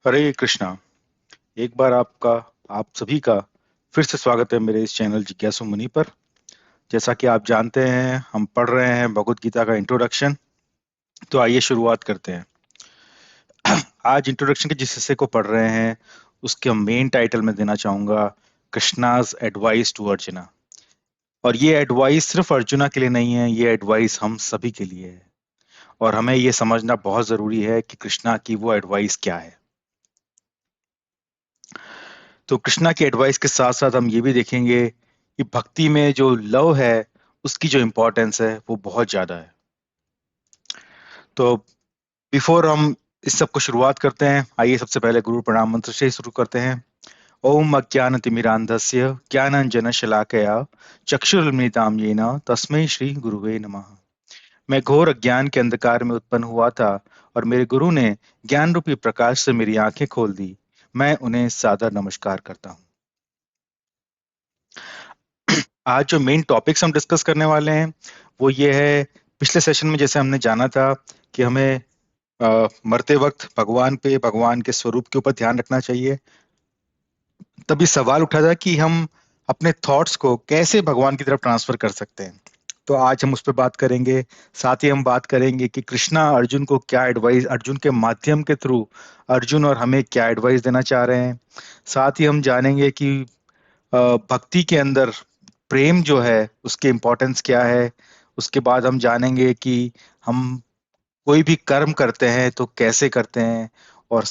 हरे कृष्णा। एक बार आप सभी का फिर से स्वागत है मेरे इस चैनल जिज्ञासु मुनि पर। जैसा कि आप जानते हैं, हम पढ़ रहे हैं भगवत गीता का इंट्रोडक्शन। तो आइए शुरुआत करते हैं। आज इंट्रोडक्शन के जिस हिस्से को पढ़ रहे हैं उसके मेन टाइटल में देना चाहूंगा, कृष्णाज एडवाइस टू अर्जुना। और ये एडवाइस सिर्फ अर्जुना के लिए नहीं है, ये एडवाइस हम सभी के लिए है। और हमें ये समझना बहुत जरूरी है कि कृष्णा की वो एडवाइस क्या है। तो कृष्णा की एडवाइस के साथ साथ हम ये भी देखेंगे कि भक्ति में जो लव है उसकी जो इम्पोर्टेंस है वो बहुत ज्यादा है। तो बिफोर हम इस सब को शुरुआत करते हैं, आइए सबसे पहले गुरु प्रणाम मंत्र से ही शुरू करते हैं। ओम अज्ञानतिमिरान्धस्य ज्ञानांजनशलाकया चक्षुरुन्मीलितं येन तस्मै श्री गुरुवे नमः। मैं घोर अज्ञान के अंधकार में उत्पन्न हुआ था और मेरे गुरु ने ज्ञान रूपी प्रकाश से मेरी आंखें खोल दी। मैं उन्हें सादर नमस्कार करता हूँ। आज जो मेन टॉपिक्स हम डिस्कस करने वाले हैं वो ये है। पिछले सेशन में जैसे हमने जाना था कि हमें मरते वक्त भगवान पे, भगवान के स्वरूप के ऊपर ध्यान रखना चाहिए। तभी सवाल उठा था कि हम अपने थॉट्स को कैसे भगवान की तरफ ट्रांसफर कर सकते हैं। तो आज हम उस पर बात करेंगे। साथ ही हम बात करेंगे कि कृष्णा अर्जुन को क्या एडवाइस, अर्जुन के माध्यम के थ्रू अर्जुन और हमें क्या एडवाइस देना चाह रहे हैं। साथ ही हम जानेंगे कि भक्ति के अंदर प्रेम जो है उसकी इम्पोर्टेंस क्या है। उसके बाद हम जानेंगे कि हम कोई भी कर्म करते हैं तो कैसे करते हैं। और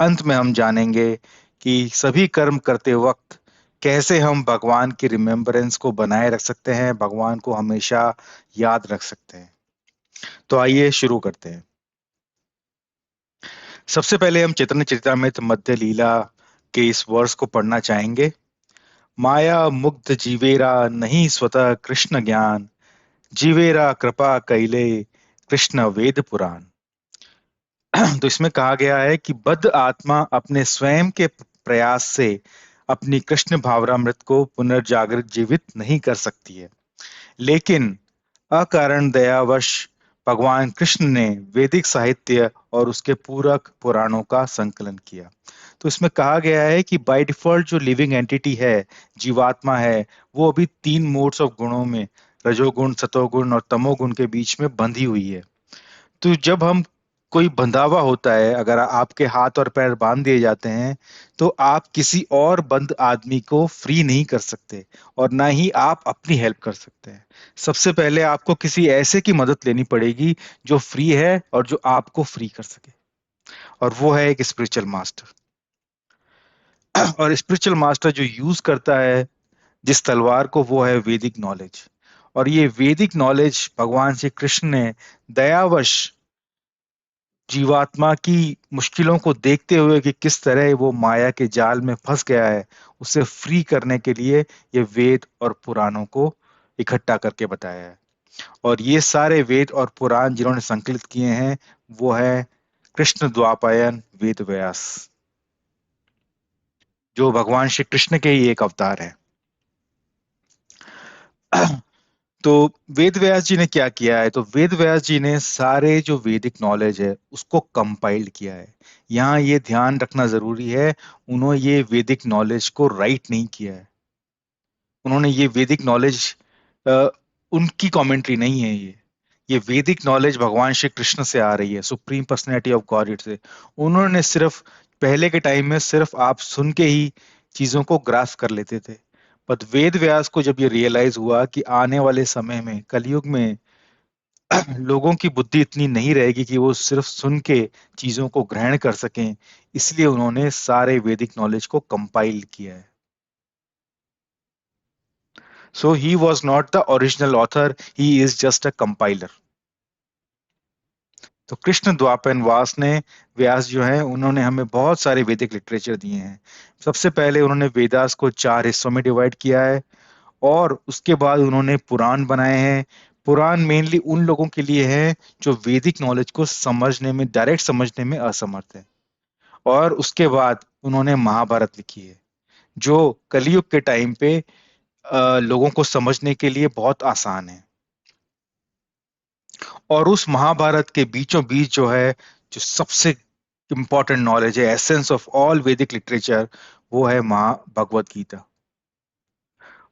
अंत में हम जानेंगे कि सभी कर्म करते वक्त कैसे हम भगवान की रिमेम्बरेंस को बनाए रख सकते हैं, भगवान को हमेशा याद रख सकते हैं। तो आइए शुरू करते हैं। सबसे पहले हम चैतन्य चरितमृत मध्य लीला के इस वर्ष को पढ़ना चाहेंगे। माया मुग्ध जीवेरा नहीं स्वतः कृष्ण ज्ञान, जीवेरा कृपा कैले कृष्ण वेद पुराण। तो इसमें कहा गया है कि बद्ध आत्मा अपने स्वयं के प्रयास से अपनी कृष्ण भावनामृत को पुनर्जागृत जीवित नहीं कर सकती है, लेकिन अकारण दयावश भगवान कृष्ण ने वैदिक साहित्य और उसके पूरक पुराणों का संकलन किया। तो इसमें कहा गया है कि बाय डिफॉल्ट जो लिविंग एंटिटी है, जीवात्मा है, वो अभी तीन मोड्स ऑफ गुणों में, रजोगुण, सतोगुण और तमोगुण के बीच में बंधी हुई है। तो जब हम कोई बंधावा होता है, अगर आपके हाथ और पैर बांध दिए जाते हैं तो आप किसी और बंद आदमी को फ्री नहीं कर सकते और ना ही आप अपनी हेल्प कर सकते हैं। सबसे पहले आपको किसी ऐसे की मदद लेनी पड़ेगी जो फ्री है और जो आपको फ्री कर सके, और वो है एक स्पिरिचुअल मास्टर। और स्पिरिचुअल मास्टर जो यूज करता है जिस तलवार को, वो है वैदिक नॉलेज। और ये वैदिक नॉलेज भगवान श्री कृष्ण ने दयावश जीवात्मा की मुश्किलों को देखते हुए कि किस तरह वो माया के जाल में फंस गया है, उसे फ्री करने के लिए ये वेद और पुराणों को इकट्ठा करके बताया है। और ये सारे वेद और पुराण जिन्होंने संकलित किए हैं वो है कृष्ण द्वापायन वेद व्यास, जो भगवान श्री कृष्ण के ही एक अवतार है। तो वेद व्यास जी ने क्या किया है? तो वेद व्यास जी ने सारे जो वैदिक नॉलेज है उसको कंपाइल्ड किया है। यहाँ ये ध्यान रखना जरूरी है, उन्होंने ये वैदिक नॉलेज को राइट नहीं किया है। उन्होंने ये वैदिक नॉलेज, उनकी कमेंट्री नहीं है ये वैदिक नॉलेज भगवान श्री कृष्ण से आ रही है, सुप्रीम पर्सनैलिटी ऑफ गॉड से। उन्होंने सिर्फ पहले के टाइम में सिर्फ आप सुन के ही चीजों को ग्रास्प कर लेते थे। पर वेद व्यास को जब ये रियलाइज हुआ कि आने वाले समय में, कलयुग में, लोगों की बुद्धि इतनी नहीं रहेगी कि वो सिर्फ सुन के चीजों को ग्रहण कर सकें, इसलिए उन्होंने सारे वैदिक नॉलेज को कंपाइल किया है। So he was not the original author, he is just a compiler. तो कृष्ण द्वापर व्यास ने, व्यास जो है उन्होंने हमें बहुत सारे वैदिक लिटरेचर दिए हैं। सबसे पहले उन्होंने वेदास को चार हिस्सों में डिवाइड किया है और उसके बाद उन्होंने पुराण बनाए हैं। पुराण मेनली उन लोगों के लिए है जो वैदिक नॉलेज को समझने में, डायरेक्ट समझने में असमर्थ है। और उसके बाद उन्होंने महाभारत लिखी है जो कलयुग के टाइम पे लोगों को समझने के लिए बहुत आसान है। और उस महाभारत के बीचों बीच जो है, जो सबसे इंपॉर्टेंट नॉलेज है, एसेंस ऑफ ऑल वैदिक लिटरेचर, वो है भगवत गीता।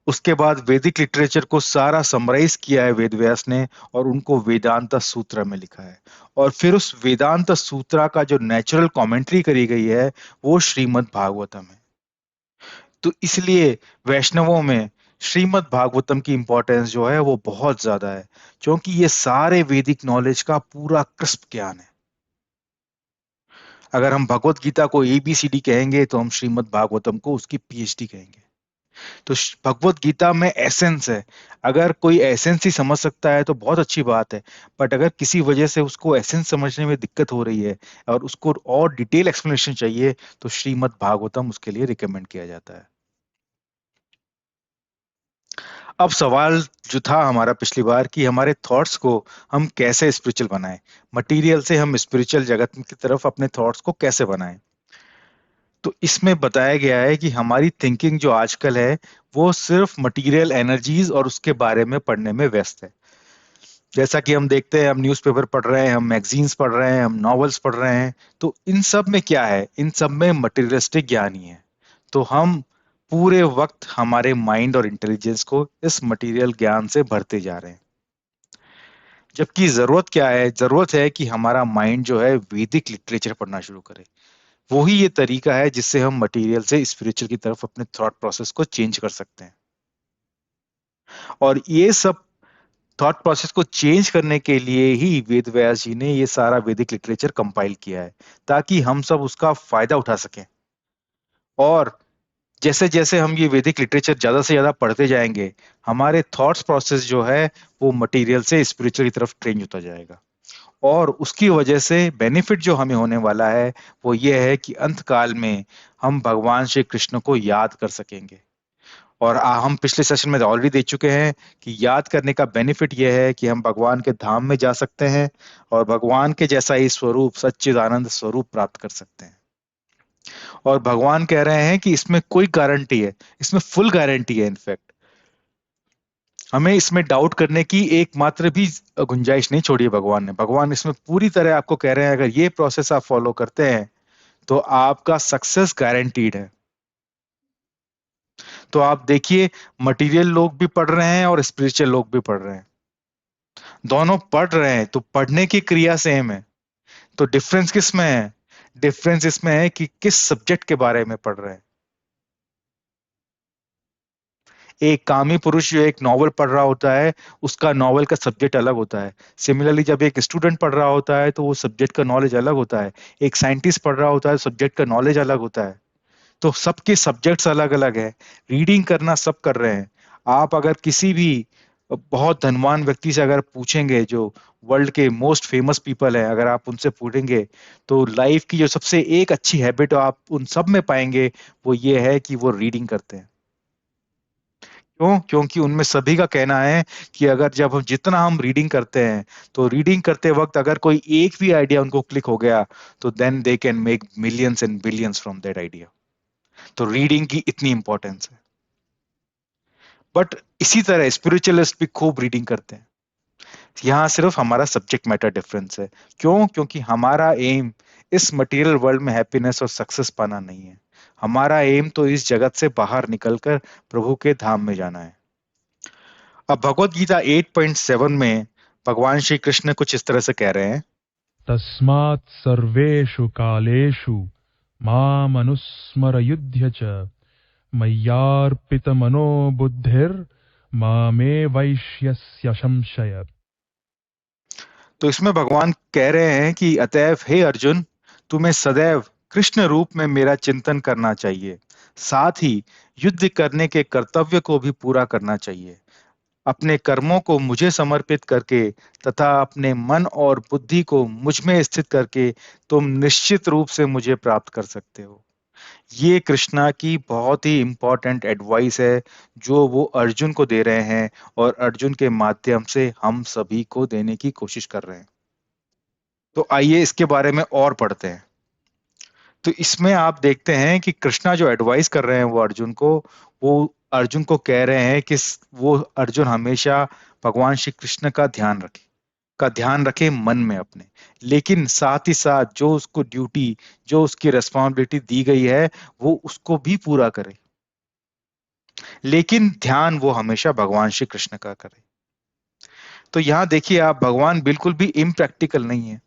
उसके बाद वैदिक लिटरेचर को सारा समराइज किया है वेद व्यास ने, और उनको वेदांत सूत्र में लिखा है। और फिर उस वेदांत सूत्रा का जो नेचुरल कमेंट्री करी गई है, वो श्रीमद् भागवतम है। तो इसलिए वैष्णवों में श्रीमद् भागवतम की इंपॉर्टेंस जो है वो बहुत ज्यादा है, क्योंकि ये सारे वैदिक नॉलेज का पूरा क्रिस्प ज्ञान है। अगर हम भगवत गीता को एबीसीडी कहेंगे, तो हम श्रीमद् भागवतम को उसकी पीएचडी कहेंगे। तो भगवत गीता में एसेंस है। अगर कोई एसेंस ही समझ सकता है तो बहुत अच्छी बात है, बट अगर किसी वजह से उसको एसेंस समझने में दिक्कत हो रही है और उसको और डिटेल एक्सप्लेनेशन चाहिए, तो श्रीमद् भागवतम उसके लिए रिकमेंड किया जाता है। अब सवाल जो था हमारा पिछली बार, कि हमारे थॉट्स को हम कैसे स्पिरिचुअल बनाएं, मटेरियल से हम स्पिरिचुअल जगत की तरफ अपने थॉट्स को कैसे बनाएं। तो इसमें बताया गया है कि हमारी थिंकिंग जो आजकल है, वो सिर्फ मटेरियल एनर्जीज और उसके बारे में पढ़ने में व्यस्त है। जैसा कि हम देखते हैं, हम न्यूज़पेपर पढ़ रहे हैं, हम मैगजीन्स पढ़ रहे हैं, हम नॉवेल्स पढ़ रहे हैं, तो इन सब में क्या है, इन सब में मटेरियलिस्टिक ज्ञान ही है। तो हम पूरे वक्त हमारे माइंड और इंटेलिजेंस को इस मटेरियल ज्ञान से भरते जा रहे हैं। जबकि जरूरत क्या है, जरूरत है कि हमारा माइंड जो है वैदिक लिटरेचर पढ़ना शुरू करे। वो ही ये तरीका है जिससे हम मटेरियल से स्पिरिचुअल की तरफ अपने थॉट प्रोसेस को चेंज कर सकते हैं। और ये सब थॉट प्रोसेस को चेंज करने के लिए ही वेद व्यास जी ने ये सारा वैदिक लिटरेचर कंपाइल किया है, ताकि हम सब उसका फायदा उठा सकें। और जैसे जैसे हम ये वैदिक लिटरेचर ज्यादा से ज्यादा पढ़ते जाएंगे, हमारे थॉट्स प्रोसेस जो है वो मटेरियल से स्पिरिचुअल की तरफ चेंज होता जाएगा। और उसकी वजह से बेनिफिट जो हमें होने वाला है, वो ये है कि अंत काल में हम भगवान श्री कृष्ण को याद कर सकेंगे। और हम पिछले सेशन में ऑलरेडी देख चुके हैं कि याद करने का बेनिफिट यह है कि हम भगवान के धाम में जा सकते हैं और भगवान के जैसा ही स्वरूप, सच्चिदानंद स्वरूप प्राप्त कर सकते हैं। और भगवान कह रहे हैं कि इसमें कोई गारंटी है, इसमें फुल गारंटी है। इनफैक्ट हमें इसमें डाउट करने की एकमात्र भी गुंजाइश नहीं छोड़ी है भगवान ने। भगवान इसमें पूरी तरह आपको कह रहे हैं, अगर ये प्रोसेस आप फॉलो करते हैं तो आपका सक्सेस गारंटीड है। तो आप देखिए, मटेरियल लोग भी पढ़ रहे हैं और स्पिरिचुअल लोग भी पढ़ रहे हैं। दोनों पढ़ रहे हैं तो पढ़ने की क्रिया सेम है। तो डिफरेंस किस में है? डिफरेंस इसमें है कि किस सब्जेक्ट के बारे में पढ़ रहे हैं। एक कामी पुरुष जो एक नॉवल पढ़ रहा होता है, उसका नॉवल का सब्जेक्ट अलग होता है। सिमिलरली जब एक स्टूडेंट पढ़ रहा होता है तो वो सब्जेक्ट का नॉलेज अलग होता है। एक साइंटिस्ट पढ़ रहा होता है, सब्जेक्ट का नॉलेज अलग होता है। तो सबके सब्जेक्ट्स अलग अलग है। रीडिंग करना सब कर रहे हैं। आप अगर किसी भी बहुत धनवान व्यक्ति से अगर पूछेंगे, जो वर्ल्ड के मोस्ट फेमस पीपल हैं, अगर आप उनसे पूछेंगे, तो लाइफ की जो सबसे एक अच्छी हैबिट आप उन सब में पाएंगे, वो ये है कि वो रीडिंग करते हैं। क्यों? क्योंकि उनमें सभी का कहना है कि अगर जब हम जितना हम रीडिंग करते हैं, तो रीडिंग करते वक्त अगर कोई एक भी आइडिया उनको क्लिक हो गया, तो then they can make millions and billions from that idea. तो रीडिंग की इतनी इंपॉर्टेंस है। बट इसी तरह स्पिरिचुअलिस्ट भी खूब रीडिंग करते हैं। यहाँ सिर्फ हमारा सब्जेक्ट मैटर डिफरेंस है। क्यों? क्योंकि हमारा एम इस मटेरियल वर्ल्ड में हैप्पीनेस और सक्सेस पाना नहीं है। हमारा एम तो इस जगत से बाहर निकलकर प्रभु के धाम में जाना है। अब भगवत गीता 8.7 में भगवान श्री कृष्ण कुछ इस तरह से कह रहे हैं। तस्मात् सर्वेषु कालेषु मामनुस्मरयुध्य च मय्यार्पितमनो बुद्धिर मामे वैश्यस्य संशय। तो इसमें भगवान कह रहे हैं कि अतएव हे अर्जुन, तुम्हें सदैव कृष्ण रूप में मेरा चिंतन करना चाहिए। साथ ही युद्ध करने के कर्तव्य को भी पूरा करना चाहिए। अपने कर्मों को मुझे समर्पित करके तथा अपने मन और बुद्धि को मुझ में स्थित करके तुम निश्चित रूप से मुझे प्राप्त कर सकते हो। ये कृष्णा की बहुत ही इंपॉर्टेंट एडवाइस है, जो वो अर्जुन को दे रहे हैं और अर्जुन के माध्यम से हम सभी को देने की कोशिश कर रहे हैं। तो आइए इसके बारे में और पढ़ते हैं। तो इसमें आप देखते हैं कि कृष्णा जो एडवाइस कर रहे हैं वो अर्जुन को, वो अर्जुन को कह रहे हैं कि वो अर्जुन हमेशा भगवान श्री कृष्ण का ध्यान रखे। का ध्यान रखे मन में अपने, लेकिन साथ ही साथ जो उसको ड्यूटी, जो उसकी रिस्पॉन्सिबिलिटी दी गई है, वो उसको भी पूरा करे। लेकिन ध्यान वो हमेशा भगवान श्री कृष्ण का करे। तो यहाँ देखिए आप, भगवान बिल्कुल भी इम्प्रैक्टिकल नहीं है।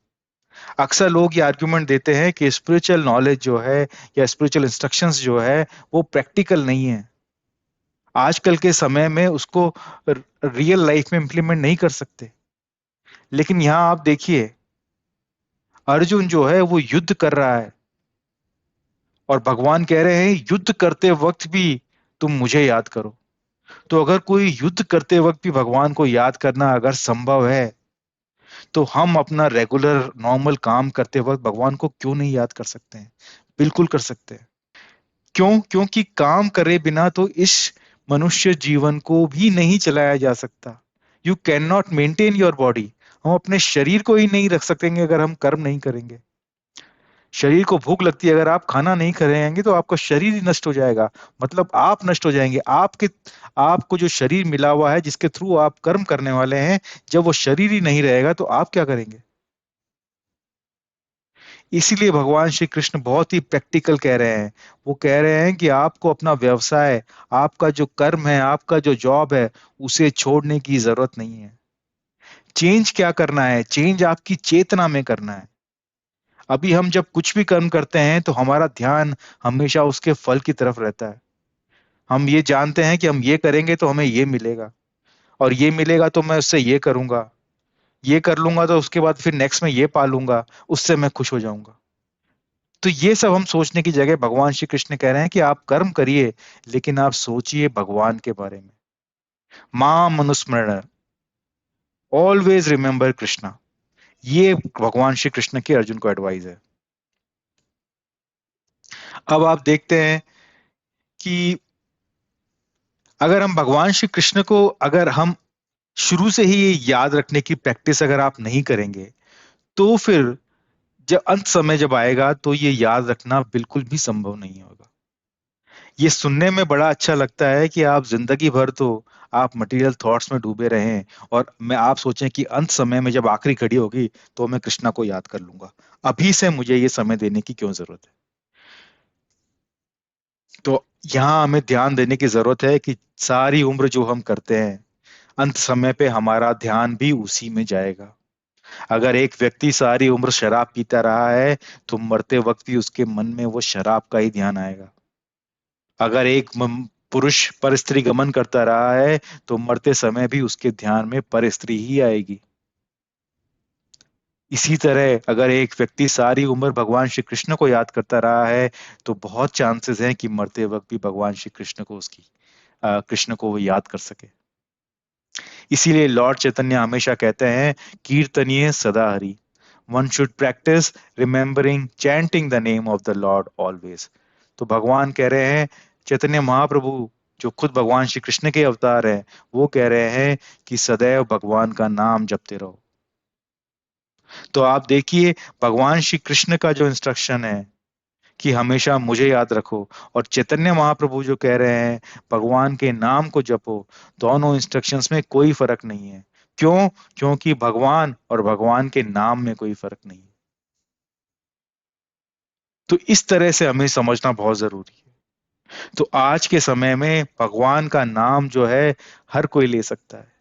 अक्सर लोग ये आर्ग्यूमेंट देते हैं कि स्पिरिचुअल नॉलेज जो है या स्पिरिचुअल इंस्ट्रक्शंस जो है वो प्रैक्टिकल नहीं है। आजकल के समय में उसको रियल लाइफ में इंप्लीमेंट नहीं कर सकते। लेकिन यहाँ आप देखिए, अर्जुन जो है वो युद्ध कर रहा है और भगवान कह रहे हैं युद्ध करते वक्त भी तुम मुझे याद करो। तो अगर कोई युद्ध करते वक्त भी भगवान को याद करना अगर संभव है, तो हम अपना रेगुलर नॉर्मल काम करते वक्त भगवान को क्यों नहीं याद कर सकते हैं? बिल्कुल कर सकते हैं। क्यों? क्योंकि काम करे बिना तो इस मनुष्य जीवन को भी नहीं चलाया जा सकता। You can not maintain your body. हम अपने शरीर को ही नहीं रख सकेंगे अगर हम कर्म नहीं करेंगे। शरीर को भूख लगती है, अगर आप खाना नहीं खाएंगे तो आपका शरीर ही नष्ट हो जाएगा। मतलब आप नष्ट हो जाएंगे। आपके आपको जो शरीर मिला हुआ है जिसके थ्रू आप कर्म करने वाले हैं, जब वो शरीर ही नहीं रहेगा तो आप क्या करेंगे? इसीलिए भगवान श्री कृष्ण बहुत ही प्रैक्टिकल कह रहे हैं। वो कह रहे हैं कि आपको अपना व्यवसाय, आपका जो कर्म है, आपका जो जॉब है, उसे छोड़ने की जरूरत नहीं है। चेंज क्या करना है? चेंज आपकी चेतना में करना है। अभी हम जब कुछ भी कर्म करते हैं तो हमारा ध्यान हमेशा उसके फल की तरफ रहता है। हम ये जानते हैं कि हम ये करेंगे तो हमें ये मिलेगा, और ये मिलेगा तो मैं उससे ये करूंगा, ये कर लूंगा तो उसके बाद फिर नेक्स्ट में ये पालूंगा, उससे मैं खुश हो जाऊंगा। तो ये सब हम सोचने की जगह भगवान श्री कृष्ण कह रहे हैं कि आप कर्म करिए, लेकिन आप सोचिए भगवान के बारे में। मां मनुस्मरण, ऑलवेज रिमेंबर कृष्णा। ये भगवान श्री कृष्ण की अर्जुन को एडवाइस है। अब आप देखते हैं कि अगर हम भगवान श्री कृष्ण को, अगर हम शुरू से ही ये याद रखने की प्रैक्टिस अगर आप नहीं करेंगे, तो फिर जब अंत समय जब आएगा तो ये याद रखना बिल्कुल भी संभव नहीं होगा। ये सुनने में बड़ा अच्छा लगता है कि आप जिंदगी भर तो आप मटेरियल थॉट्स में डूबे रहें, और मैं आप सोचें कि अंत समय में जब आखिरी घड़ी होगी तो मैं कृष्णा को याद कर लूंगा। अभी से मुझे ये समय देने की क्यों जरूरत है? तो यहाँ हमें ध्यान देने की जरूरत है कि सारी उम्र जो हम करते हैं, अंत समय पे हमारा ध्यान भी उसी में जाएगा। अगर एक व्यक्ति सारी उम्र शराब पीता रहा है, तो मरते वक्त भी उसके मन में वो शराब का ही ध्यान आएगा। अगर एक पुरुष पर स्त्री गमन करता रहा है, तो मरते समय भी उसके ध्यान में पर स्त्री ही आएगी। इसी तरह अगर एक व्यक्ति सारी उम्र भगवान श्री कृष्ण को याद करता रहा है, तो बहुत चांसेस हैं कि मरते वक्त भी भगवान श्री कृष्ण को कृष्ण को वो याद कर सके। इसीलिए लॉर्ड चैतन्य हमेशा कहते हैं, कीर्तनीय सदा Hari. One should practice remembering chanting the name of the Lord always. तो भगवान कह रहे हैं, चैतन्य महाप्रभु जो खुद भगवान श्री कृष्ण के अवतार हैं, वो कह रहे हैं कि सदैव भगवान का नाम जपते रहो। तो आप देखिए, भगवान श्री कृष्ण का जो इंस्ट्रक्शन है कि हमेशा मुझे याद रखो, और चैतन्य महाप्रभु जो कह रहे हैं भगवान के नाम को जपो, दोनों इंस्ट्रक्शंस में कोई फर्क नहीं है। क्यों? क्योंकि भगवान और भगवान के नाम में कोई फर्क नहीं है। तो इस तरह से हमें समझना बहुत जरूरी है। तो आज के समय में भगवान का नाम जो है हर कोई ले सकता है।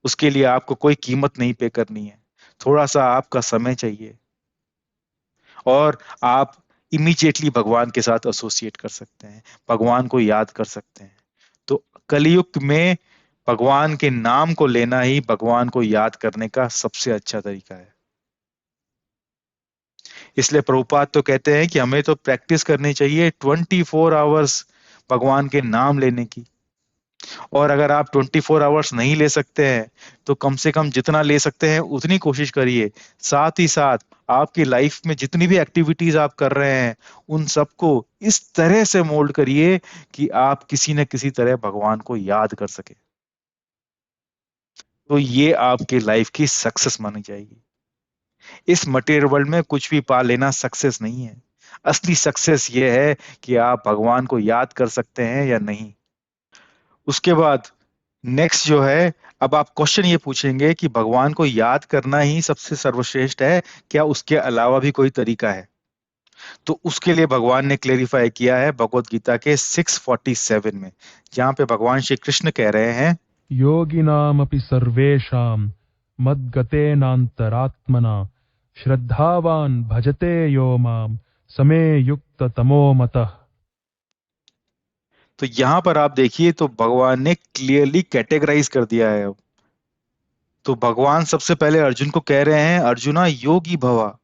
उसके लिए आपको कोई कीमत नहीं पे करनी है। थोड़ा सा आपका समय चाहिए, और आप इमीडिएटली भगवान के साथ एसोसिएट कर सकते हैं, भगवान को याद कर सकते हैं। तो कलयुग में भगवान के नाम को लेना ही भगवान को याद करने का सबसे अच्छा तरीका है। इसलिए प्रभुपाद तो कहते हैं कि हमें तो प्रैक्टिस करनी चाहिए 24 आवर्स भगवान के नाम लेने की। और अगर आप 24 आवर्स नहीं ले सकते हैं, तो कम से कम जितना ले सकते हैं उतनी कोशिश करिए। साथ ही साथ आपकी लाइफ में जितनी भी एक्टिविटीज आप कर रहे हैं, उन सबको इस तरह से मोल्ड करिए कि आप किसी न किसी तरह भगवान को याद कर सके। तो ये आपकी लाइफ की सक्सेस मानी जाएगी। इस मटेरियल वर्ल्ड में कुछ भी पा लेना सक्सेस नहीं है। असली सक्सेस ये है कि आप भगवान को याद कर सकते हैं या नहीं। उसके बाद नेक्स्ट जो है, अब आप क्वेश्चन ये पूछेंगे कि भगवान को याद करना ही सबसे सर्वश्रेष्ठ है, क्या उसके अलावा भी कोई तरीका है? तो उसके लिए भगवान ने क्लेरिफाई किया है भगवत गीता के 647 में, जहां पे भगवान श्री कृष्ण कह रहे हैं, योगिनामपि सर्वेषां मद्गतेनान्तरात्मना श्रद्धावान् भजते यो मां समे युक्ततमो मतः। तो यहां पर आप देखिए तो भगवान ने क्लियरली कैटेगराइज कर दिया है। तो भगवान सबसे पहले अर्जुन को कह रहे हैं, अर्जुना योगी भवा,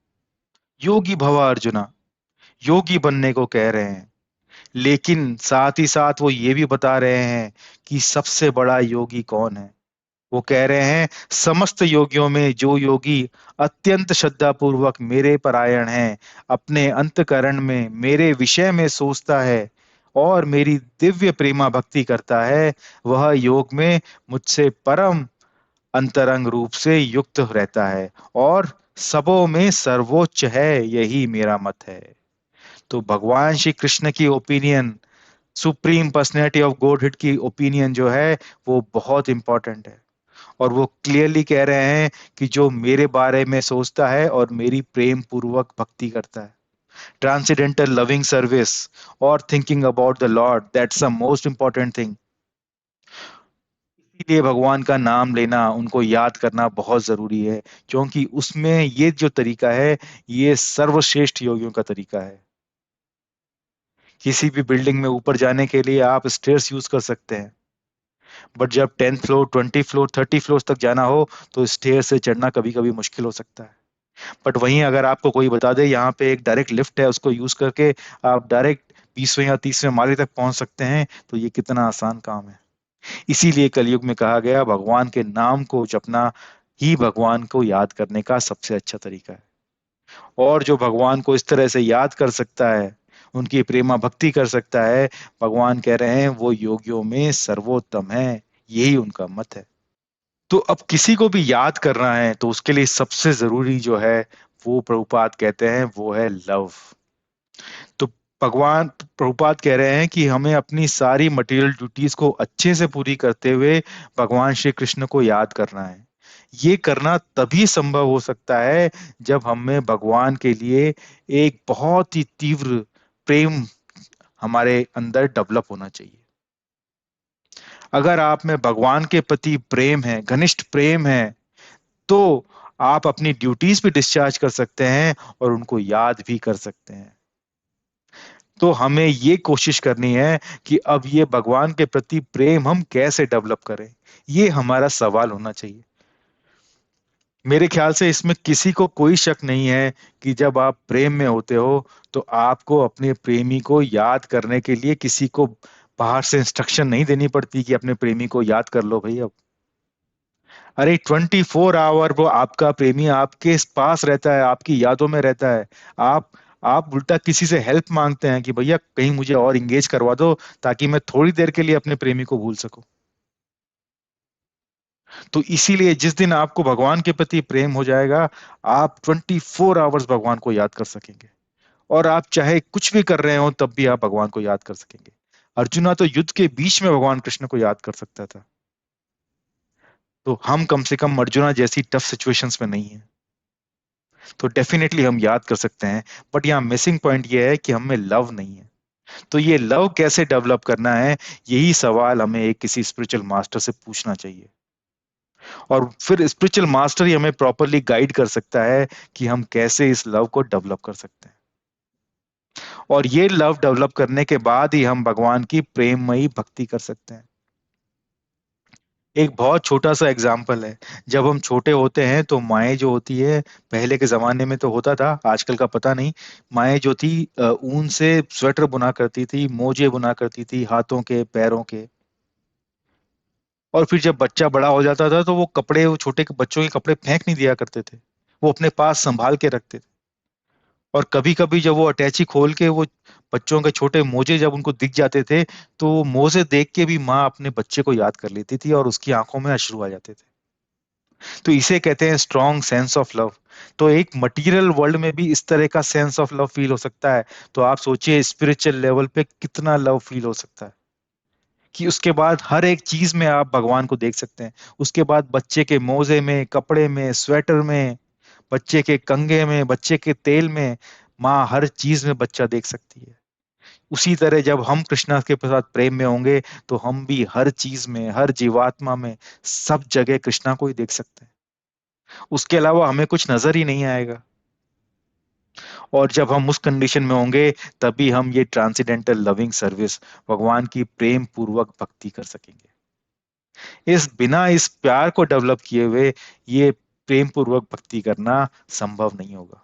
योगी भवा अर्जुना, योगी बनने को कह रहे हैं। लेकिन साथ ही साथ वो ये भी बता रहे हैं कि सबसे बड़ा योगी कौन है। वो कह रहे हैं, समस्त योगियों में जो योगी अत्यंत श्रद्धा पूर्वक मेरे परायण है, अपने अंतकरण में मेरे विषय में सोचता है और मेरी दिव्य प्रेमा भक्ति करता है, वह योग में मुझसे परम अंतरंग रूप से युक्त रहता है और सबों में सर्वोच्च है, यही मेरा मत है। तो भगवान श्री कृष्ण की ओपिनियन, सुप्रीम पर्सनैलिटी ऑफ गॉडहुड की ओपिनियन जो है, वो बहुत इंपॉर्टेंट है। और वो क्लियरली कह रहे हैं कि जो मेरे बारे में सोचता है और मेरी प्रेम पूर्वक भक्ति करता है, ट्रांसेंडेंटल लविंग सर्विस और thinking about the Lord, that's the most important thing. इसीलिए भगवान का नाम लेना, उनको याद करना बहुत जरूरी है, क्योंकि उसमें ये जो तरीका है, ये सर्वश्रेष्ठ योगियों का तरीका है। किसी भी बिल्डिंग में ऊपर जाने के लिए आप स्टेयर्स यूज कर सकते हैं, बट जब 10th floor, 20th floor, 30 floor तक जाना हो, तो स्टेयर से चढ़ना कभी कभी मुश्किल हो सकता है। बट वहीं अगर आपको कोई बता दे यहाँ पे एक डायरेक्ट लिफ्ट है, उसको यूज करके आप डायरेक्ट 20वें या 30वें माले तक पहुंच सकते हैं, तो ये कितना आसान काम है। इसीलिए कलयुग में कहा गया, भगवान के नाम को जपना ही भगवान को याद करने का सबसे अच्छा तरीका है। और जो भगवान को इस तरह से याद कर सकता है, उनकी प्रेमा भक्ति कर सकता है, भगवान कह रहे हैं वो योगियों में सर्वोत्तम है, यही उनका मत है। तो अब किसी को भी याद करना है तो उसके लिए सबसे जरूरी जो है, वो प्रभुपाद कहते हैं, वो है लव। तो भगवान प्रभुपाद कह रहे हैं कि हमें अपनी सारी मटेरियल ड्यूटीज को अच्छे से पूरी करते हुए भगवान श्री कृष्ण को याद करना है। ये करना तभी संभव हो सकता है जब हम में भगवान के लिए एक बहुत ही तीव्र प्रेम हमारे अंदर डेवलप होना चाहिए। अगर आप में भगवान के प्रति प्रेम है, घनिष्ठ प्रेम है, तो आप अपनी ड्यूटीज भी डिस्चार्ज कर सकते हैं और उनको याद भी कर सकते हैं। तो हमें ये कोशिश करनी है कि अब ये भगवान के प्रति प्रेम हम कैसे डेवलप करें, ये हमारा सवाल होना चाहिए। मेरे ख्याल से इसमें किसी को कोई शक नहीं है कि जब आप प्रेम में होते हो, तो आपको अपने प्रेमी को याद करने के लिए किसी को बाहर से इंस्ट्रक्शन नहीं देनी पड़ती कि अपने प्रेमी को याद कर लो भाई अब। अरे 24 आवर वो आपका प्रेमी आपके पास रहता है, आपकी यादों में रहता है। आप आप उल्टा किसी से हेल्प मांगते हैं कि भैया कहीं मुझे और इंगेज करवा दो, ताकि मैं थोड़ी देर के लिए अपने प्रेमी को भूल सकूं। तो इसीलिए जिस दिन आपको भगवान के प्रति प्रेम हो जाएगा, आप 24 आवर्स भगवान को याद कर सकेंगे। और आप चाहे कुछ भी कर रहे हो तब भी आप भगवान को याद कर सकेंगे। अर्जुना तो युद्ध के बीच में भगवान कृष्ण को याद कर सकता था। तो हम कम से कम अर्जुना जैसी टफ सिचुएशंस में नहीं है, तो डेफिनेटली हम याद कर सकते हैं। बट यहाँ मिसिंग पॉइंट ये है कि हम में लव नहीं है। तो ये लव कैसे डेवलप करना है, यही सवाल हमें एक किसी स्पिरिचुअल मास्टर से पूछना चाहिए। और फिर स्पिरिचुअल मास्टर ही हमें प्रॉपरली गाइड कर सकता है कि हम कैसे इस लव को डेवलप कर सकते हैं। और ये लव डेवलप करने के बाद ही हम भगवान की प्रेममयी भक्ति कर सकते हैं। एक बहुत छोटा सा एग्जाम्पल है, जब हम छोटे होते हैं तो माएँ जो होती है, पहले के जमाने में तो होता था, आजकल का पता नहीं। माएँ जो थी ऊन से स्वेटर बुना करती थी, मोजे बुना करती थी, हाथों के पैरों के। और फिर जब बच्चा बड़ा हो जाता था तो वो कपड़े, वो छोटे बच्चों के कपड़े फेंक नहीं दिया करते थे, वो अपने पास संभाल के रखते थे। और कभी कभी जब वो अटैची खोल के वो बच्चों के छोटे मोजे जब उनको दिख जाते थे, तो वो मोजे देख के भी माँ अपने बच्चे को याद कर लेती थी और उसकी आंखों में अश्रु आ जाते थे। तो इसे कहते हैं स्ट्रॉन्ग सेंस ऑफ लव। तो एक मटेरियल वर्ल्ड में भी इस तरह का सेंस ऑफ लव फील हो सकता है, तो आप सोचिए स्पिरिचुअल लेवल पे कितना लव फील हो सकता है, कि उसके बाद हर एक चीज में आप भगवान को देख सकते हैं। उसके बाद बच्चे के मोजे में, कपड़े में, स्वेटर में, बच्चे के कंघे में, बच्चे के तेल में, माँ हर चीज में बच्चा देख सकती है। उसी तरह जब हम कृष्णा के साथ प्रेम में होंगे तो हम भी हर चीज में, हर जीवात्मा में, सब जगह कृष्णा को ही देख सकते हैं। उसके अलावा हमें कुछ नजर ही नहीं आएगा। और जब हम उस कंडीशन में होंगे तभी हम ये ट्रांसेंडेंटल लविंग सर्विस, भगवान की प्रेम पूर्वक भक्ति कर सकेंगे। इस बिना इस प्यार को डेवलप किए हुए ये प्रेम पूर्वक भक्ति करना संभव नहीं होगा।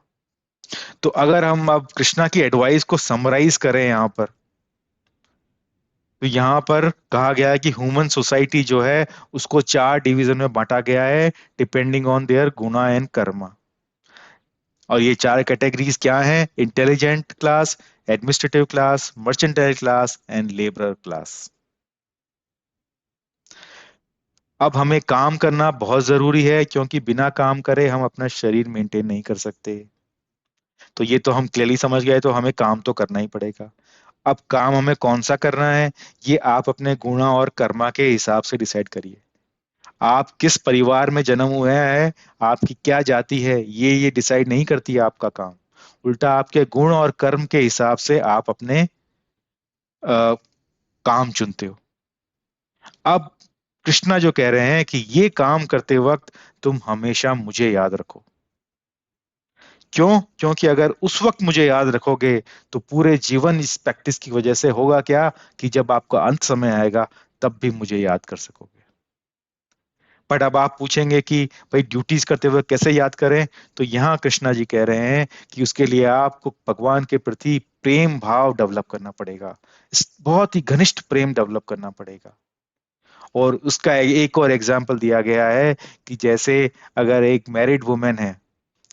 तो अगर हम अब कृष्णा की एडवाइस को समराइज करें यहाँ पर, तो यहाँ पर कहा गया है कि ह्यूमन सोसाइटी जो है उसको 4 डिवीजन में बांटा गया है, depending on their Guna and Karma. और ये 4 कैटेगरीज क्या हैं? Intelligent class, administrative class, mercantile class and labourer class. अब हमें काम करना बहुत जरूरी है, क्योंकि बिना काम करे हम अपना शरीर मेंटेन नहीं कर सकते। तो ये तो हम क्लियरली समझ गए, तो हमें काम तो करना ही पड़ेगा। अब काम हमें कौन सा करना है, ये आप अपने गुणा और कर्मा के हिसाब से डिसाइड करिए। आप किस परिवार में जन्म हुए हैं, आपकी क्या जाति है, ये डिसाइड नहीं करती है आपका काम। उल्टा आपके गुण और कर्म के हिसाब से आप अपने काम चुनते हो। अब कृष्णा जो कह रहे हैं कि ये काम करते वक्त तुम हमेशा मुझे याद रखो। क्यों? क्योंकि अगर उस वक्त मुझे याद रखोगे तो पूरे जीवन इस प्रैक्टिस की वजह से होगा क्या, कि जब आपका अंत समय आएगा तब भी मुझे याद कर सकोगे। बट अब आप पूछेंगे कि भाई ड्यूटीज करते हुए कैसे याद करें? तो यहाँ कृष्णा जी कह रहे हैं कि उसके लिए आपको भगवान के प्रति प्रेम भाव डेवलप करना पड़ेगा। बहुत ही घनिष्ठ प्रेम डेवलप करना पड़ेगा। और उसका एक और एग्जाम्पल दिया गया है कि जैसे अगर एक मैरिड वुमेन है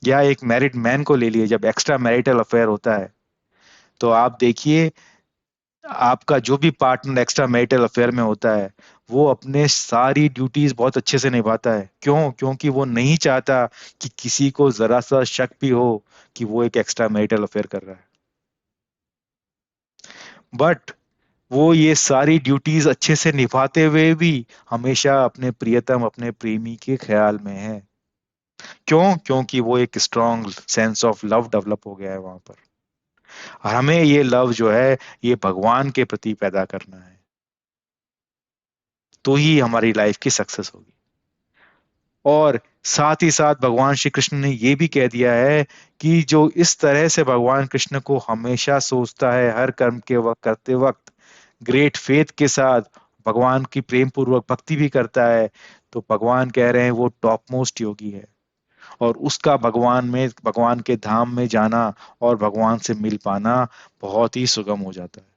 या एक मैरिड मैन को ले लिए, जब एक्स्ट्रा मैरिटल अफेयर होता है, तो आप देखिए आपका जो भी पार्टनर एक्स्ट्रा मैरिटल अफेयर में होता है वो अपने सारी ड्यूटीज बहुत अच्छे से निभाता है। क्यों? क्योंकि वो नहीं चाहता कि किसी को जरा सा शक भी हो कि वो एक एक्स्ट्रा मैरिटल अफेयर कर रहा है। बट वो ये सारी ड्यूटीज अच्छे से निभाते हुए भी हमेशा अपने प्रियतम, अपने प्रेमी के ख्याल में है। क्यों? क्योंकि वो एक strong sense of love develop हो गया है वहां पर। और हमें ये लव जो है ये भगवान के प्रति पैदा करना है, तो ही हमारी लाइफ की सक्सेस होगी। और साथ ही साथ भगवान श्री कृष्ण ने ये भी कह दिया है कि जो इस तरह से भगवान कृष्ण को हमेशा सोचता है हर कर्म के वक्त करते वक्त, ग्रेट फेथ के साथ भगवान की प्रेम पूर्वक भक्ति भी करता है, तो भगवान कह रहे हैं वो टॉप मोस्ट योगी है। और उसका भगवान के धाम में जाना और भगवान से मिल पाना बहुत ही सुगम हो जाता है।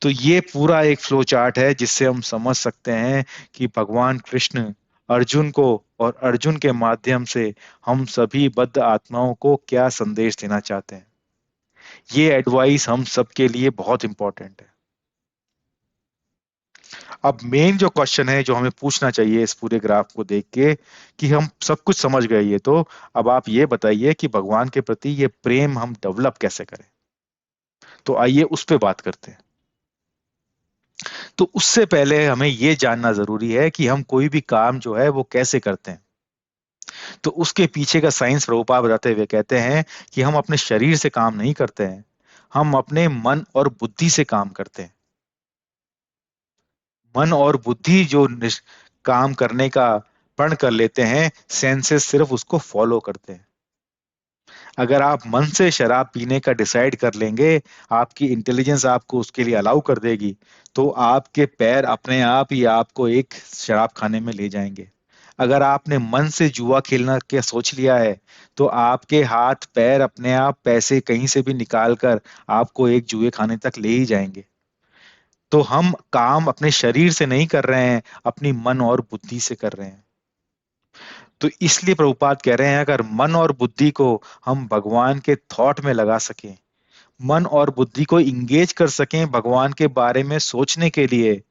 तो ये पूरा एक फ्लो चार्ट है जिससे हम समझ सकते हैं कि भगवान कृष्ण अर्जुन को और अर्जुन के माध्यम से हम सभी बद्ध आत्माओं को क्या संदेश देना चाहते हैं। ये एडवाइस हम सबके लिए बहुत इंपॉर्टेंट है। अब मेन जो क्वेश्चन है जो हमें पूछना चाहिए इस पूरे ग्राफ को देख के, कि हम सब कुछ समझ गए ये तो, अब आप ये बताइए कि भगवान के प्रति ये प्रेम हम डेवलप कैसे करें। तो आइए उस पे बात करते हैं। तो उससे पहले हमें ये जानना जरूरी है कि हम कोई भी काम जो है वो कैसे करते हैं। तो उसके पीछे का साइंस प्रभुपाद बताते हुए कहते हैं कि हम अपने शरीर से काम नहीं करते हैं, हम अपने मन और बुद्धि से काम करते हैं। मन और बुद्धि जो काम करने का प्रण कर लेते हैं, सेंसेस सिर्फ उसको फॉलो करते हैं। अगर आप मन से शराब पीने का डिसाइड कर लेंगे, आपकी इंटेलिजेंस आपको उसके लिए अलाउ कर देगी, तो आपके पैर अपने आप ही आपको एक शराब खाने में ले जाएंगे। अगर आपने मन से जुआ खेलना के सोच लिया है, तो आपके हाथ पैर अपने आप पैसे कहीं से भी निकाल कर आपको एक जुए खाने तक ले ही जाएंगे। तो हम काम अपने शरीर से नहीं कर रहे हैं, अपनी मन और बुद्धि से कर रहे हैं। तो इसलिए प्रभुपाद कह रहे हैं अगर मन और बुद्धि को हम भगवान के थॉट में लगा सकें, मन और बुद्धि को इंगेज कर सकें भगवान के बारे में सोचने के लिए,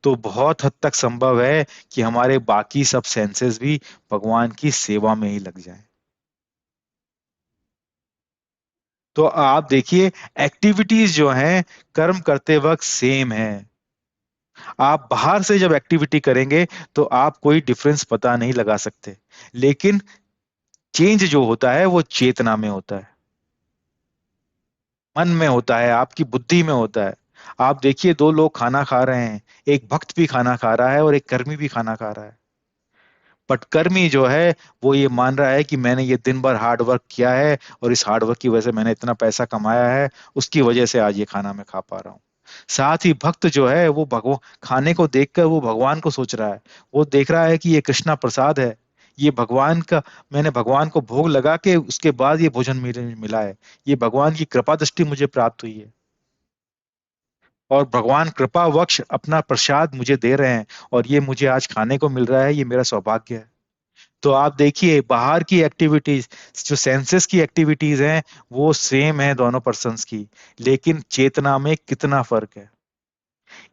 तो बहुत हद तक संभव है कि हमारे बाकी सब सेंसेस भी भगवान की सेवा में ही लग जाएं। तो आप देखिए एक्टिविटीज जो हैं कर्म करते वक्त सेम है, आप बाहर से जब एक्टिविटी करेंगे तो आप कोई डिफरेंस पता नहीं लगा सकते, लेकिन चेंज जो होता है वो चेतना में होता है, मन में होता है, आपकी बुद्धि में होता है। आप देखिए, दो लोग खाना खा रहे हैं, एक भक्त भी खाना खा रहा है और एक कर्मी भी खाना खा रहा है। बट कर्मी जो है वो ये मान रहा है कि मैंने ये दिन भर हार्ड वर्क किया है और इस हार्ड वर्क की वजह से मैंने इतना पैसा कमाया है, उसकी वजह से आज ये खाना मैं खा पा रहा हूँ। साथ ही भक्त जो है वो भगवान खाने को देखकर वो भगवान को सोच रहा है। वो देख रहा है कि ये कृष्णा प्रसाद है, ये भगवान का, मैंने भगवान को भोग लगा के उसके बाद ये भोजन मेरे मिला है, ये भगवान की कृपा दृष्टि मुझे प्राप्त हुई है, और भगवान कृपा वश अपना प्रसाद मुझे दे रहे हैं, और ये मुझे आज खाने को मिल रहा है, ये मेरा सौभाग्य है। तो आप देखिए, बाहर की एक्टिविटीज, जो सेंसेस की एक्टिविटीज हैं, वो सेम है दोनों पर्सन्स की, लेकिन चेतना में कितना फर्क है।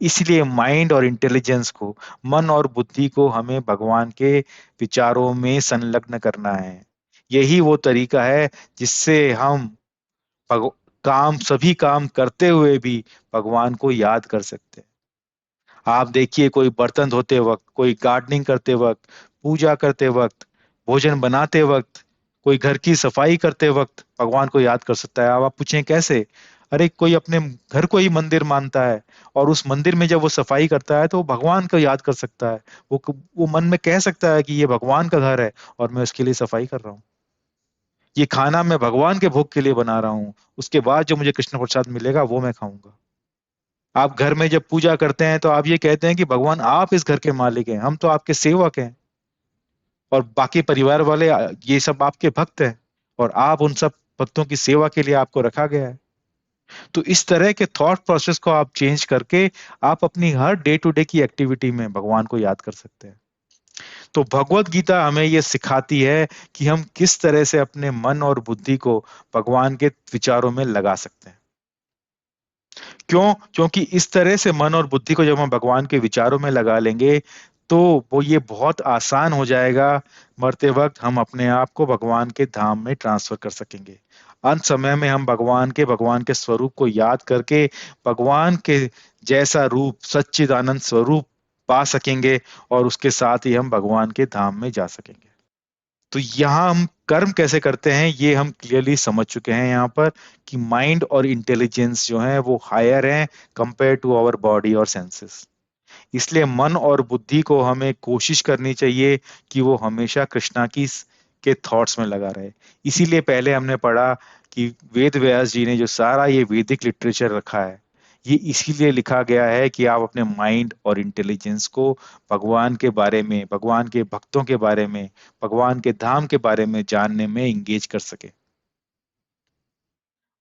इसलिए माइंड और इंटेलिजेंस को, मन और बुद्धि को हमें भगवान के विचारों में संलग्न करना है। यही वो तरीका है जिससे हम भग, सभी काम करते हुए भी भगवान को याद कर सकते हैं। आप देखिए, कोई बर्तन धोते वक्त, कोई गार्डनिंग करते वक्त, पूजा करते वक्त, भोजन बनाते वक्त, कोई घर की सफाई करते वक्त भगवान को याद कर सकता है। अब आप पूछें कैसे? अरे, कोई अपने घर को ही मंदिर मानता है, और उस मंदिर में जब वो सफाई करता है तो वो भगवान को याद कर सकता है। वो मन में कह सकता है कि ये भगवान का घर है और मैं उसके लिए सफाई कर रहा हूँ। ये खाना मैं भगवान के भोग के लिए बना रहा हूँ, उसके बाद जो मुझे कृष्ण प्रसाद मिलेगा वो मैं खाऊंगा। आप घर में जब पूजा करते हैं तो आप ये कहते हैं कि भगवान आप इस घर के मालिक हैं, हम तो आपके सेवक हैं, और बाकी परिवार वाले ये सब आपके भक्त हैं, और आप उन सब भक्तों की सेवा के लिए आपको रखा गया है। तो इस तरह के थॉट प्रोसेस को आप चेंज करके आप अपनी हर डे टू डे की एक्टिविटी में भगवान को याद कर सकते हैं। तो भगवत गीता हमें ये सिखाती है कि हम किस तरह से अपने मन और बुद्धि को भगवान के विचारों में लगा सकते हैं। क्यों? क्योंकि इस तरह से मन और बुद्धि को जब हम भगवान के विचारों में लगा लेंगे तो वो ये बहुत आसान हो जाएगा, मरते वक्त हम अपने आप को भगवान के धाम में ट्रांसफर कर सकेंगे। अंत समय में हम भगवान के स्वरूप को याद करके भगवान के जैसा रूप, सच्चिदानंद स्वरूप पा सकेंगे, और उसके साथ ही हम भगवान के धाम में जा सकेंगे। तो यहाँ हम कर्म कैसे करते हैं ये हम क्लियरली समझ चुके हैं यहाँ पर, कि माइंड और इंटेलिजेंस जो है वो हायर हैं कंपेयर टू आवर बॉडी और सेंसेस। इसलिए मन और बुद्धि को हमें कोशिश करनी चाहिए कि वो हमेशा कृष्णा की के थॉट्स में लगा रहे। इसीलिए पहले हमने पढ़ा कि वेद व्यास जी ने जो सारा ये वैदिक लिटरेचर रखा है, ये इसीलिए लिखा गया है कि आप अपने माइंड और इंटेलिजेंस को भगवान के बारे में, भगवान के भक्तों के बारे में, भगवान के धाम के बारे में जानने में इंगेज कर सके।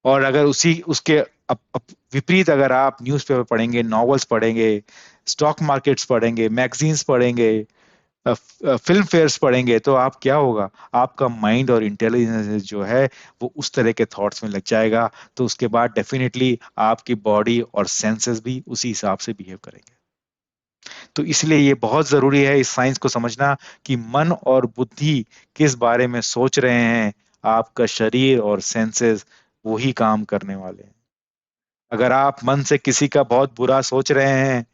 और अगर उसी उसके विपरीत अगर आप न्यूज़पेपर पढ़ेंगे, नॉवेल्स पढ़ेंगे, स्टॉक मार्केट्स पढ़ेंगे, मैगजीन्स पढ़ेंगे, फिल्म फेयर्स पढ़ेंगे, तो आप क्या होगा, आपका माइंड और इंटेलिजेंस जो है वो उस तरह के थॉट्स में लग जाएगा। तो उसके बाद डेफिनेटली आपकी बॉडी और सेंसेस भी उसी हिसाब से बिहेव करेंगे। तो इसलिए ये बहुत जरूरी है इस साइंस को समझना कि मन और बुद्धि किस बारे में सोच रहे हैं, आपका शरीर और सेंसेस वही काम करने वाले हैं। अगर आप मन से किसी का बहुत बुरा सोच रहे हैं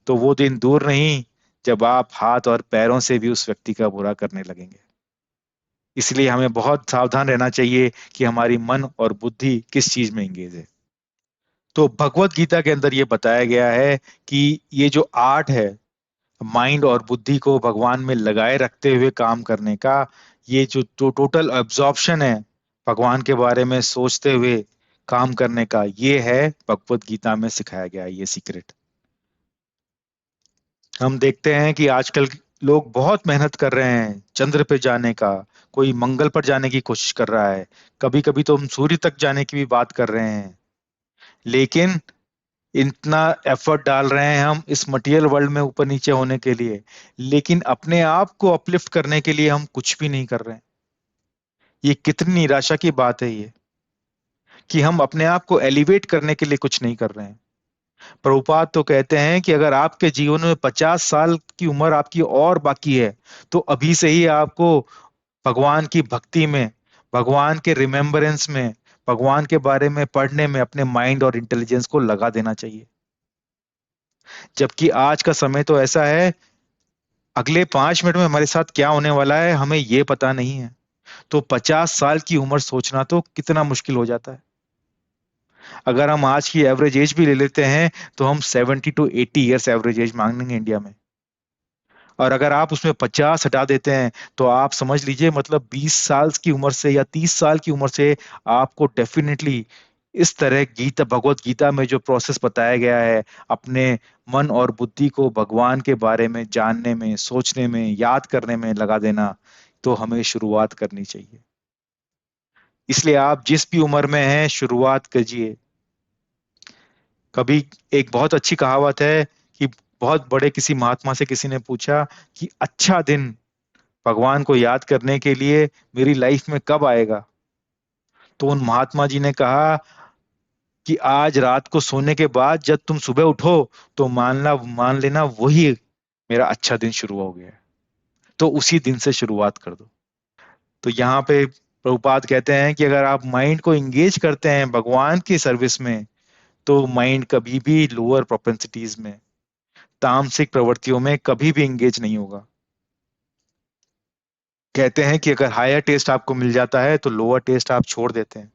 तो वो दिन दूर नहीं जब आप हाथ और पैरों से भी उस व्यक्ति का बुरा करने लगेंगे। इसलिए हमें बहुत सावधान रहना चाहिए कि हमारी मन और बुद्धि किस चीज में इंगेज है। तो भगवत गीता के अंदर ये बताया गया है कि ये जो आर्ट है माइंड और बुद्धि को भगवान में लगाए रखते हुए काम करने का, ये जो टोटल एब्जॉर्प्शन है भगवान के बारे में सोचते हुए काम करने का, ये है भगवत गीता में सिखाया गया है, ये सीक्रेट। हम देखते हैं कि आजकल लोग बहुत मेहनत कर रहे हैं चंद्र पे जाने का, कोई मंगल पर जाने की कोशिश कर रहा है, कभी कभी तो हम सूर्य तक जाने की भी बात कर रहे हैं। लेकिन इतना एफर्ट डाल रहे हैं हम इस मटेरियल वर्ल्ड में ऊपर नीचे होने के लिए, लेकिन अपने आप को अपलिफ्ट करने के लिए हम कुछ भी नहीं कर रहे हैं। ये कितनी निराशा की बात है ये, कि हम अपने आप को एलिवेट करने के लिए कुछ नहीं कर रहे हैं। प्रभुपाद तो कहते हैं कि अगर आपके जीवन में 50 साल की उम्र आपकी और बाकी है तो अभी से ही आपको भगवान की भक्ति में, भगवान के रिमेम्बरेंस में, भगवान के बारे में पढ़ने में अपने माइंड और इंटेलिजेंस को लगा देना चाहिए। जबकि आज का समय तो ऐसा है, अगले 5 मिनट में हमारे साथ क्या होने वाला है हमें ये पता नहीं है। तो 50 साल की उम्र सोचना तो कितना मुश्किल हो जाता है। अगर हम आज की एवरेज एज भी ले लेते हैं तो हम 70 to 80 ईयर्स एवरेज एज मांगेंगे इंडिया में। और अगर आप उसमें 50 हटा देते हैं तो आप समझ लीजिए, मतलब 20 साल की उम्र से या 30 साल की उम्र से आपको डेफिनेटली इस तरह गीता, भगवत गीता में जो प्रोसेस बताया गया है, अपने मन और बुद्धि को भगवान के बारे में जानने में, सोचने में, याद करने में लगा देना, तो हमें शुरुआत करनी चाहिए। इसलिए आप जिस भी उम्र में हैं शुरुआत कीजिए। कभी एक बहुत अच्छी कहावत है कि बहुत बड़े किसी महात्मा से किसी ने पूछा कि अच्छा दिन भगवान को याद करने के लिए मेरी लाइफ में कब आएगा। तो उन महात्मा जी ने कहा कि आज रात को सोने के बाद जब तुम सुबह उठो तो मान लेना वही मेरा अच्छा दिन शुरू हो गया है। तो उसी दिन से शुरुआत कर दो। तो यहाँ पे प्रभुपाद कहते हैं कि अगर आप माइंड को इंगेज करते हैं भगवान की सर्विस में, तो माइंड कभी भी लोअर प्रोपेंसिटीज में, तामसिक प्रवृत्तियों में कभी भी इंगेज नहीं होगा। कहते हैं कि अगर हायर टेस्ट आपको मिल जाता है तो लोअर टेस्ट आप छोड़ देते हैं।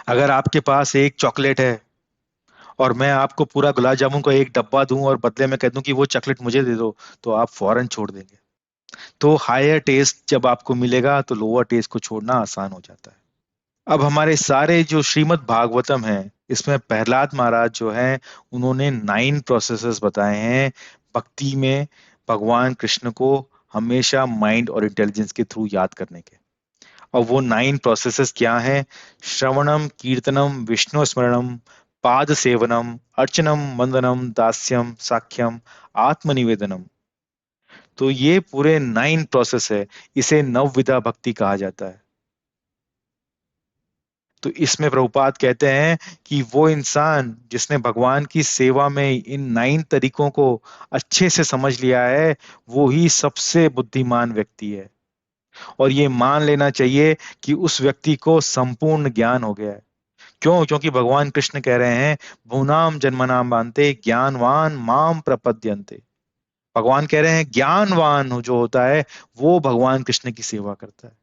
अगर आपके पास एक चॉकलेट है और मैं आपको पूरा गुलाब जामुन का एक डब्बा दूं और बदले में कह दूं कि वो चॉकलेट मुझे दे दो, तो आप फौरन छोड़ देंगे। तो हायर टेस्ट जब आपको मिलेगा तो लोअर टेस्ट को छोड़ना आसान हो जाता है। अब हमारे सारे जो श्रीमद् भागवतम है, इसमें प्रहलाद महाराज जो हैं, उन्होंने 9 प्रोसेसेस बताए हैं भक्ति में भगवान कृष्ण को हमेशा माइंड और इंटेलिजेंस के थ्रू याद करने के। और वो 9 प्रोसेसेस क्या हैं? श्रवणम, कीर्तनम, विष्णु स्मरणम, पाद सेवनम, अर्चनम, वंदनम, दास्यम, साख्यम, आत्मनिवेदनम। तो ये पूरे 9 प्रोसेस है। इसे नवविधा भक्ति कहा जाता है। तो इसमें प्रभुपाद कहते हैं कि वो इंसान जिसने भगवान की सेवा में इन 9 तरीकों को अच्छे से समझ लिया है, वो ही सबसे बुद्धिमान व्यक्ति है। और ये मान लेना चाहिए कि उस व्यक्ति को संपूर्ण ज्ञान हो गया है। क्यों? क्योंकि भगवान कृष्ण कह रहे हैं, भूनाम जन्मनाम बांते ज्ञानवान माम प्रपद्यन्ते। भगवान कह रहे हैं ज्ञानवान जो होता है वो भगवान कृष्ण की सेवा करता है।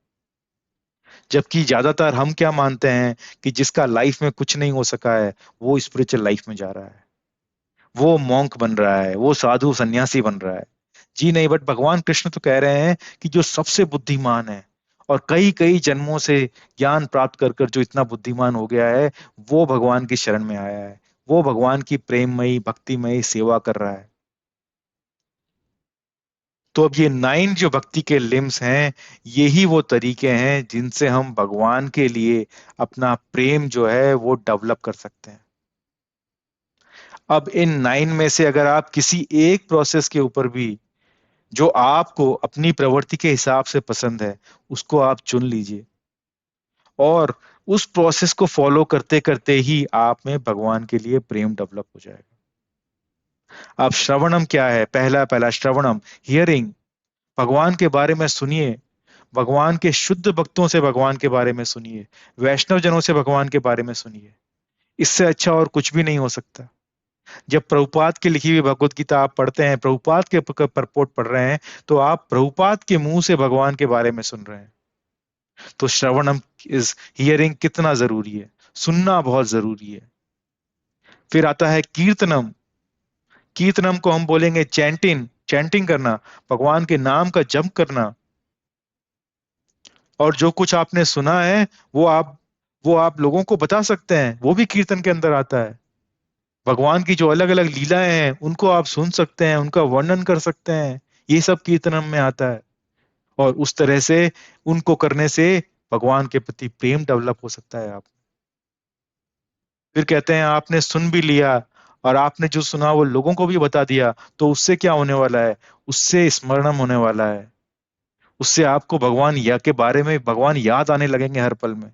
जबकि ज्यादातर हम क्या मानते हैं कि जिसका लाइफ में कुछ नहीं हो सका है वो स्पिरिचुअल लाइफ में जा रहा है, वो मॉन्क बन रहा है, वो साधु सन्यासी बन रहा है। जी नहीं, बट भगवान कृष्ण तो कह रहे हैं कि जो सबसे बुद्धिमान है और कई कई जन्मों से ज्ञान प्राप्त कर कर जो इतना बुद्धिमान हो गया है, वो भगवान की शरण में आया है, वो भगवान की प्रेममयी भक्तिमयी सेवा कर रहा है। तो अब ये 9 जो भक्ति के लिम्स हैं, यही वो तरीके हैं जिनसे हम भगवान के लिए अपना प्रेम जो है वो डेवलप कर सकते हैं। अब इन 9 में से अगर आप किसी एक प्रोसेस के ऊपर भी जो आपको अपनी प्रवृत्ति के हिसाब से पसंद है, उसको आप चुन लीजिए। और उस प्रोसेस को फॉलो करते करते ही आप में भगवान के लिए प्रेम डेवलप हो जाएगा। अब श्रवणम क्या है? पहला पहला श्रवणम, हियरिंग। भगवान के बारे में सुनिए, भगवान के शुद्ध भक्तों से भगवान के बारे में सुनिए, वैष्णव जनों से भगवान के बारे में सुनिए। इससे अच्छा और कुछ भी नहीं हो सकता। जब प्रभुपाद की लिखी हुई भगवत गीता आप पढ़ते हैं, प्रभुपाद के परपोट पढ़ रहे हैं, तो आप प्रभुपाद के मुंह से भगवान के बारे में सुन रहे हैं। तो श्रवणम इज हियरिंग कितना जरूरी है, सुनना बहुत जरूरी है। फिर आता है कीर्तनम। कीर्तनम को हम बोलेंगे चैंटिंग, चैंटिंग करना, भगवान के नाम का जप करना। और जो कुछ आपने सुना है वो आप लोगों को बता सकते हैं, वो भी कीर्तन के अंदर आता है। भगवान की जो अलग अलग लीलाएं हैं उनको आप सुन सकते हैं, उनका वर्णन कर सकते हैं। ये सब कीर्तनम में आता है। और उस तरह से उनको करने से भगवान के प्रति प्रेम डेवलप हो सकता है। आप फिर कहते हैं आपने सुन भी लिया और आपने जो सुना वो लोगों को भी बता दिया, तो उससे क्या होने वाला है? उससे स्मरणम होने वाला है। उससे आपको भगवान या के बारे में भगवान याद आने लगेंगे हर पल में।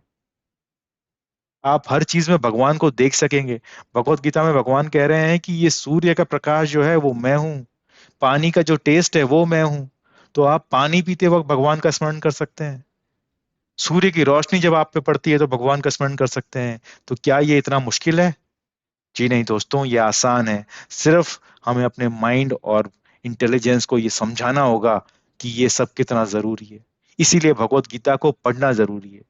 आप हर चीज में भगवान को देख सकेंगे। भगवत गीता में भगवान कह रहे हैं कि ये सूर्य का प्रकाश जो है वो मैं हूँ, पानी का जो टेस्ट है वो मैं हूँ। तो आप पानी पीते वक्त भगवान का स्मरण कर सकते हैं। सूर्य की रोशनी जब आप पे पड़ती है तो भगवान का स्मरण कर सकते हैं। तो क्या ये इतना मुश्किल है? जी नहीं दोस्तों, ये आसान है। सिर्फ हमें अपने माइंड और इंटेलिजेंस को ये समझाना होगा कि ये सब कितना जरूरी है। इसीलिए भगवत गीता को पढ़ना जरूरी है,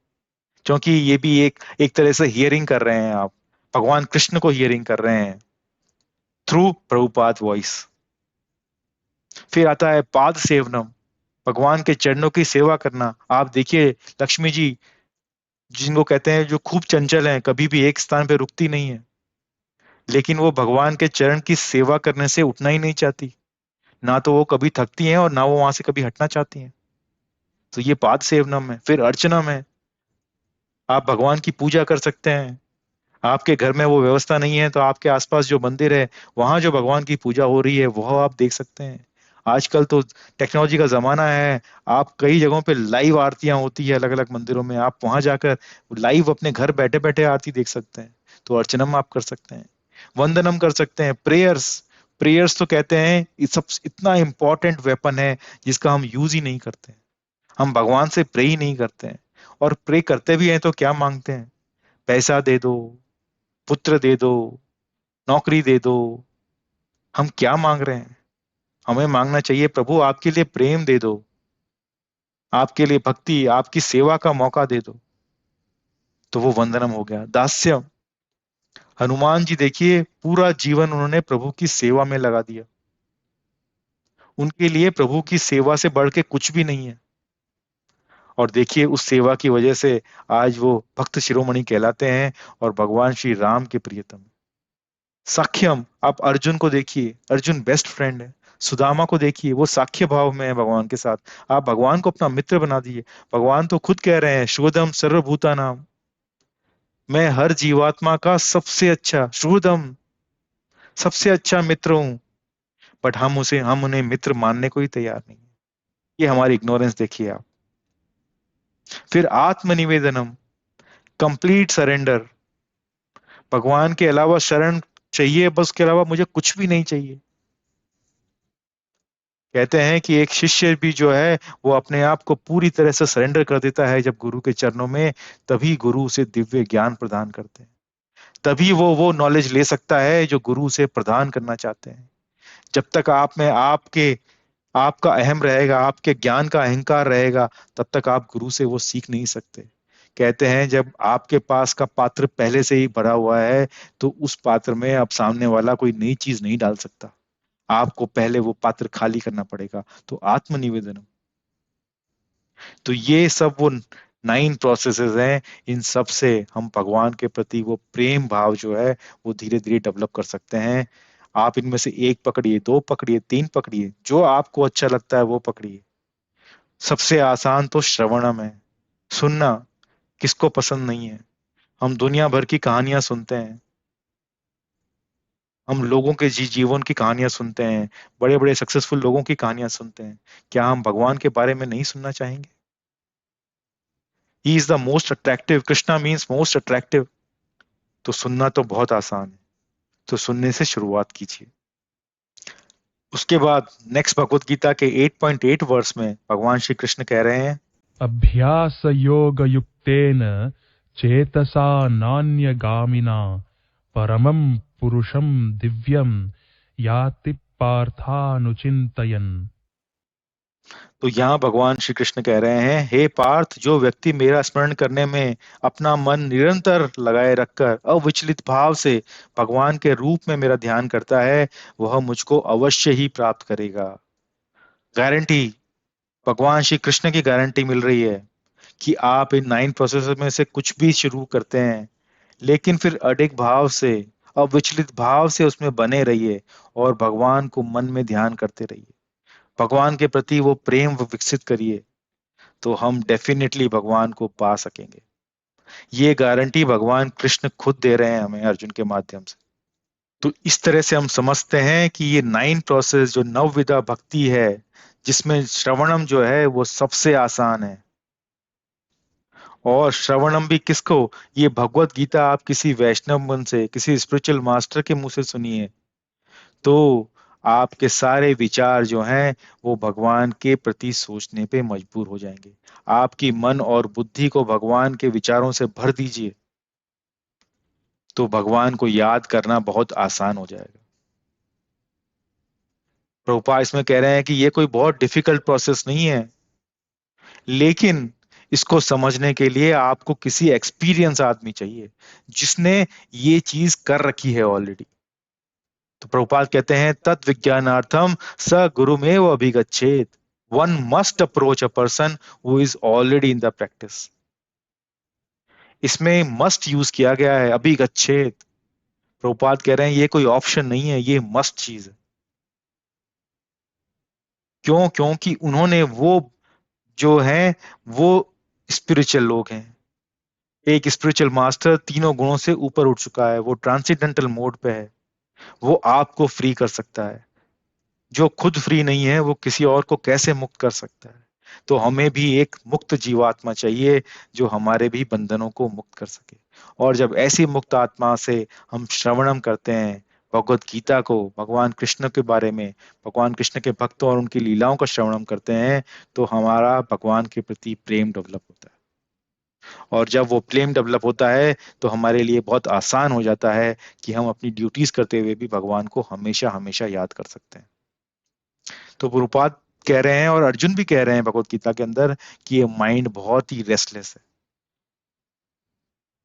क्योंकि ये भी एक एक तरह से हियरिंग कर रहे हैं आप, भगवान कृष्ण को हियरिंग कर रहे हैं थ्रू प्रभुपाद वॉइस। फिर आता है पाद सेवनम, भगवान के चरणों की सेवा करना। आप देखिए लक्ष्मी जी, जिनको कहते हैं जो खूब चंचल हैं, कभी भी एक स्थान पे रुकती नहीं है, लेकिन वो भगवान के चरण की सेवा करने से उठना ही नहीं चाहती। ना तो वो कभी थकती हैं और ना वो वहां से कभी हटना चाहती हैं। तो ये पाद सेवनम है। फिर अर्चनम है, आप भगवान की पूजा कर सकते हैं। आपके घर में वो व्यवस्था नहीं है तो आपके आसपास जो मंदिर है, वहां जो भगवान की पूजा हो रही है वो आप देख सकते हैं। आजकल तो टेक्नोलॉजी का जमाना है। आप कई जगहों पे लाइव आरतियां होती है अलग अलग मंदिरों में, आप वहां जाकर लाइव अपने घर बैठे बैठे आरती देख सकते हैं। तो अर्चनम आप कर सकते हैं, वंदनम कर सकते हैं। प्रेयर्स, प्रेयर्स तो कहते हैं ये सब इतना इंपॉर्टेंट वेपन है जिसका हम यूज ही नहीं करते। हम भगवान से प्रे ही नहीं करते हैं, और प्रे करते भी हैं तो क्या मांगते हैं? पैसा दे दो, पुत्र दे दो, नौकरी दे दो। हम क्या मांग रहे हैं? हमें मांगना चाहिए प्रभु आपके लिए प्रेम दे दो, आपके लिए भक्ति, आपकी सेवा का मौका दे दो। तो वो वंदनम हो गया। दास्यम, हनुमान जी देखिए पूरा जीवन उन्होंने प्रभु की सेवा में लगा दिया। उनके लिए प्रभु की सेवा से बढ़ के कुछ भी नहीं है। और देखिए उस सेवा की वजह से आज वो भक्त शिरोमणि कहलाते हैं और भगवान श्री राम के प्रियतम। साख्यम, आप अर्जुन को देखिए, अर्जुन बेस्ट फ्रेंड है। सुदामा को देखिए, वो साख्य भाव में है भगवान के साथ। आप भगवान को अपना मित्र बना दिए। भगवान तो खुद कह रहे हैं शुभदम सर्वभूता नाम, मैं हर जीवात्मा का सबसे अच्छा शुभदम, सबसे अच्छा मित्र हूं। बट हम उन्हें मित्र मानने को ही तैयार नहीं है। ये हमारी इग्नोरेंस देखिए आप। फिर आत्मनिवेदनम, कंप्लीट सरेंडर। भगवान के अलावा शरण चाहिए, बस के अलावा मुझे कुछ भी नहीं चाहिए। कहते हैं कि एक शिष्य भी जो है वो अपने आप को पूरी तरह से सरेंडर कर देता है जब गुरु के चरणों में, तभी गुरु उसे दिव्य ज्ञान प्रदान करते हैं। तभी वो नॉलेज ले सकता है जो गुरु उसे प्रदान करना चाहते हैं। जब तक आप में आपके आपका अहम रहेगा, आपके ज्ञान का अहंकार रहेगा, तब तक आप गुरु से वो सीख नहीं सकते। कहते हैं जब आपके पास का पात्र पहले से ही भरा हुआ है, तो उस पात्र में अब सामने वाला कोई नई चीज नहीं डाल सकता। आपको पहले वो पात्र खाली करना पड़ेगा। तो आत्मनिवेदन। तो ये सब वो 9 प्रोसेसेस हैं। इन सब से हम भगवान के प्रति वो प्रेम भाव जो है वो धीरे धीरे डेवलप कर सकते हैं। आप इनमें से एक पकड़िए, दो पकड़िए, तीन पकड़िए, जो आपको अच्छा लगता है वो पकड़िए। सबसे आसान तो श्रवणम है, सुनना। किसको पसंद नहीं है? हम दुनिया भर की कहानियां सुनते हैं, हम लोगों के जीवन की कहानियां सुनते हैं, बड़े बड़े सक्सेसफुल लोगों की कहानियां सुनते हैं। क्या हम भगवान के बारे में नहीं सुनना चाहेंगे? He is the most attractive, Krishna means most attractive. तो सुनना तो बहुत आसान है, तो सुनने से शुरुआत कीजिए। उसके बाद नेक्स्ट भगवत गीता के 8.8 वर्स में भगवान श्री कृष्ण कह रहे हैं, अभ्यासयोगयुक्तेन चेतसा नान्यगामिना परमं पुरुषं दिव्यं याति पार्थानुचिन्तयन्। तो यहाँ भगवान श्री कृष्ण कह रहे हैं, हे पार्थ, जो व्यक्ति मेरा स्मरण करने में अपना मन निरंतर लगाए रखकर अविचलित भाव से भगवान के रूप में मेरा ध्यान करता है, वह मुझको अवश्य ही प्राप्त करेगा। गारंटी, भगवान श्री कृष्ण की गारंटी मिल रही है कि आप इन 9 प्रोसेस में से कुछ भी शुरू करते हैं, लेकिन फिर अडिग भाव से, अविचलित भाव से उसमें बने रहिए और भगवान को मन में ध्यान करते रहिए। भगवान के प्रति वो प्रेम विकसित करिए, तो हम डेफिनेटली भगवान को पा सकेंगे। ये गारंटी भगवान कृष्ण खुद दे रहे हैं हमें अर्जुन के माध्यम से। तो इस तरह से हम समझते हैं कि ये 9 प्रोसेस जो नवविधा भक्ति है, जिसमें श्रवणम जो है वो सबसे आसान है। और श्रवणम भी किसको? ये भगवत गीता आप किसी वैष्णव मन से, किसी स्पिरिचुअल मास्टर के मुंह से सुनिए, तो आपके सारे विचार जो हैं वो भगवान के प्रति सोचने पे मजबूर हो जाएंगे। आपकी मन और बुद्धि को भगवान के विचारों से भर दीजिए, तो भगवान को याद करना बहुत आसान हो जाएगा। प्रभुपाद इसमें कह रहे हैं कि ये कोई बहुत डिफिकल्ट प्रोसेस नहीं है, लेकिन इसको समझने के लिए आपको किसी एक्सपीरियंस आदमी चाहिए जिसने ये चीज कर रखी है ऑलरेडी। तो प्रभुपाद कहते हैं तत् विज्ञानार्थम स गुरुमेव अभिगच्छेत। One must approach a person who is already in the practice. इसमें मस्ट यूज किया गया है, अभिगच्छेत। प्रभुपाद कह रहे हैं ये कोई ऑप्शन नहीं है, ये मस्ट चीज है। क्यों? क्योंकि उन्होंने वो जो है वो स्पिरिचुअल लोग हैं। एक स्पिरिचुअल मास्टर तीनों गुणों से ऊपर उठ चुका है, वो ट्रांसेंडेंटल मोड पे है, वो आपको फ्री कर सकता है। जो खुद फ्री नहीं है वो किसी और को कैसे मुक्त कर सकता है? तो हमें भी एक मुक्त जीवात्मा चाहिए जो हमारे भी बंधनों को मुक्त कर सके। और जब ऐसी मुक्त आत्मा से हम श्रवणम करते हैं भगवत गीता को, भगवान कृष्ण के बारे में, भगवान कृष्ण के भक्तों और उनकी लीलाओं का श्रवणम करते हैं, तो हमारा भगवान के प्रति प्रेम डेवलप होता है। और जब वो प्रेम डेवलप होता है तो हमारे लिए बहुत आसान हो जाता है कि हम अपनी ड्यूटीज करते हुए भी भगवान को हमेशा हमेशा याद कर सकते हैं। तो गुरुपाद कह रहे हैं और अर्जुन भी कह रहे हैं भगवत गीता के अंदर कि ये माइंड बहुत ही रेस्टलेस है,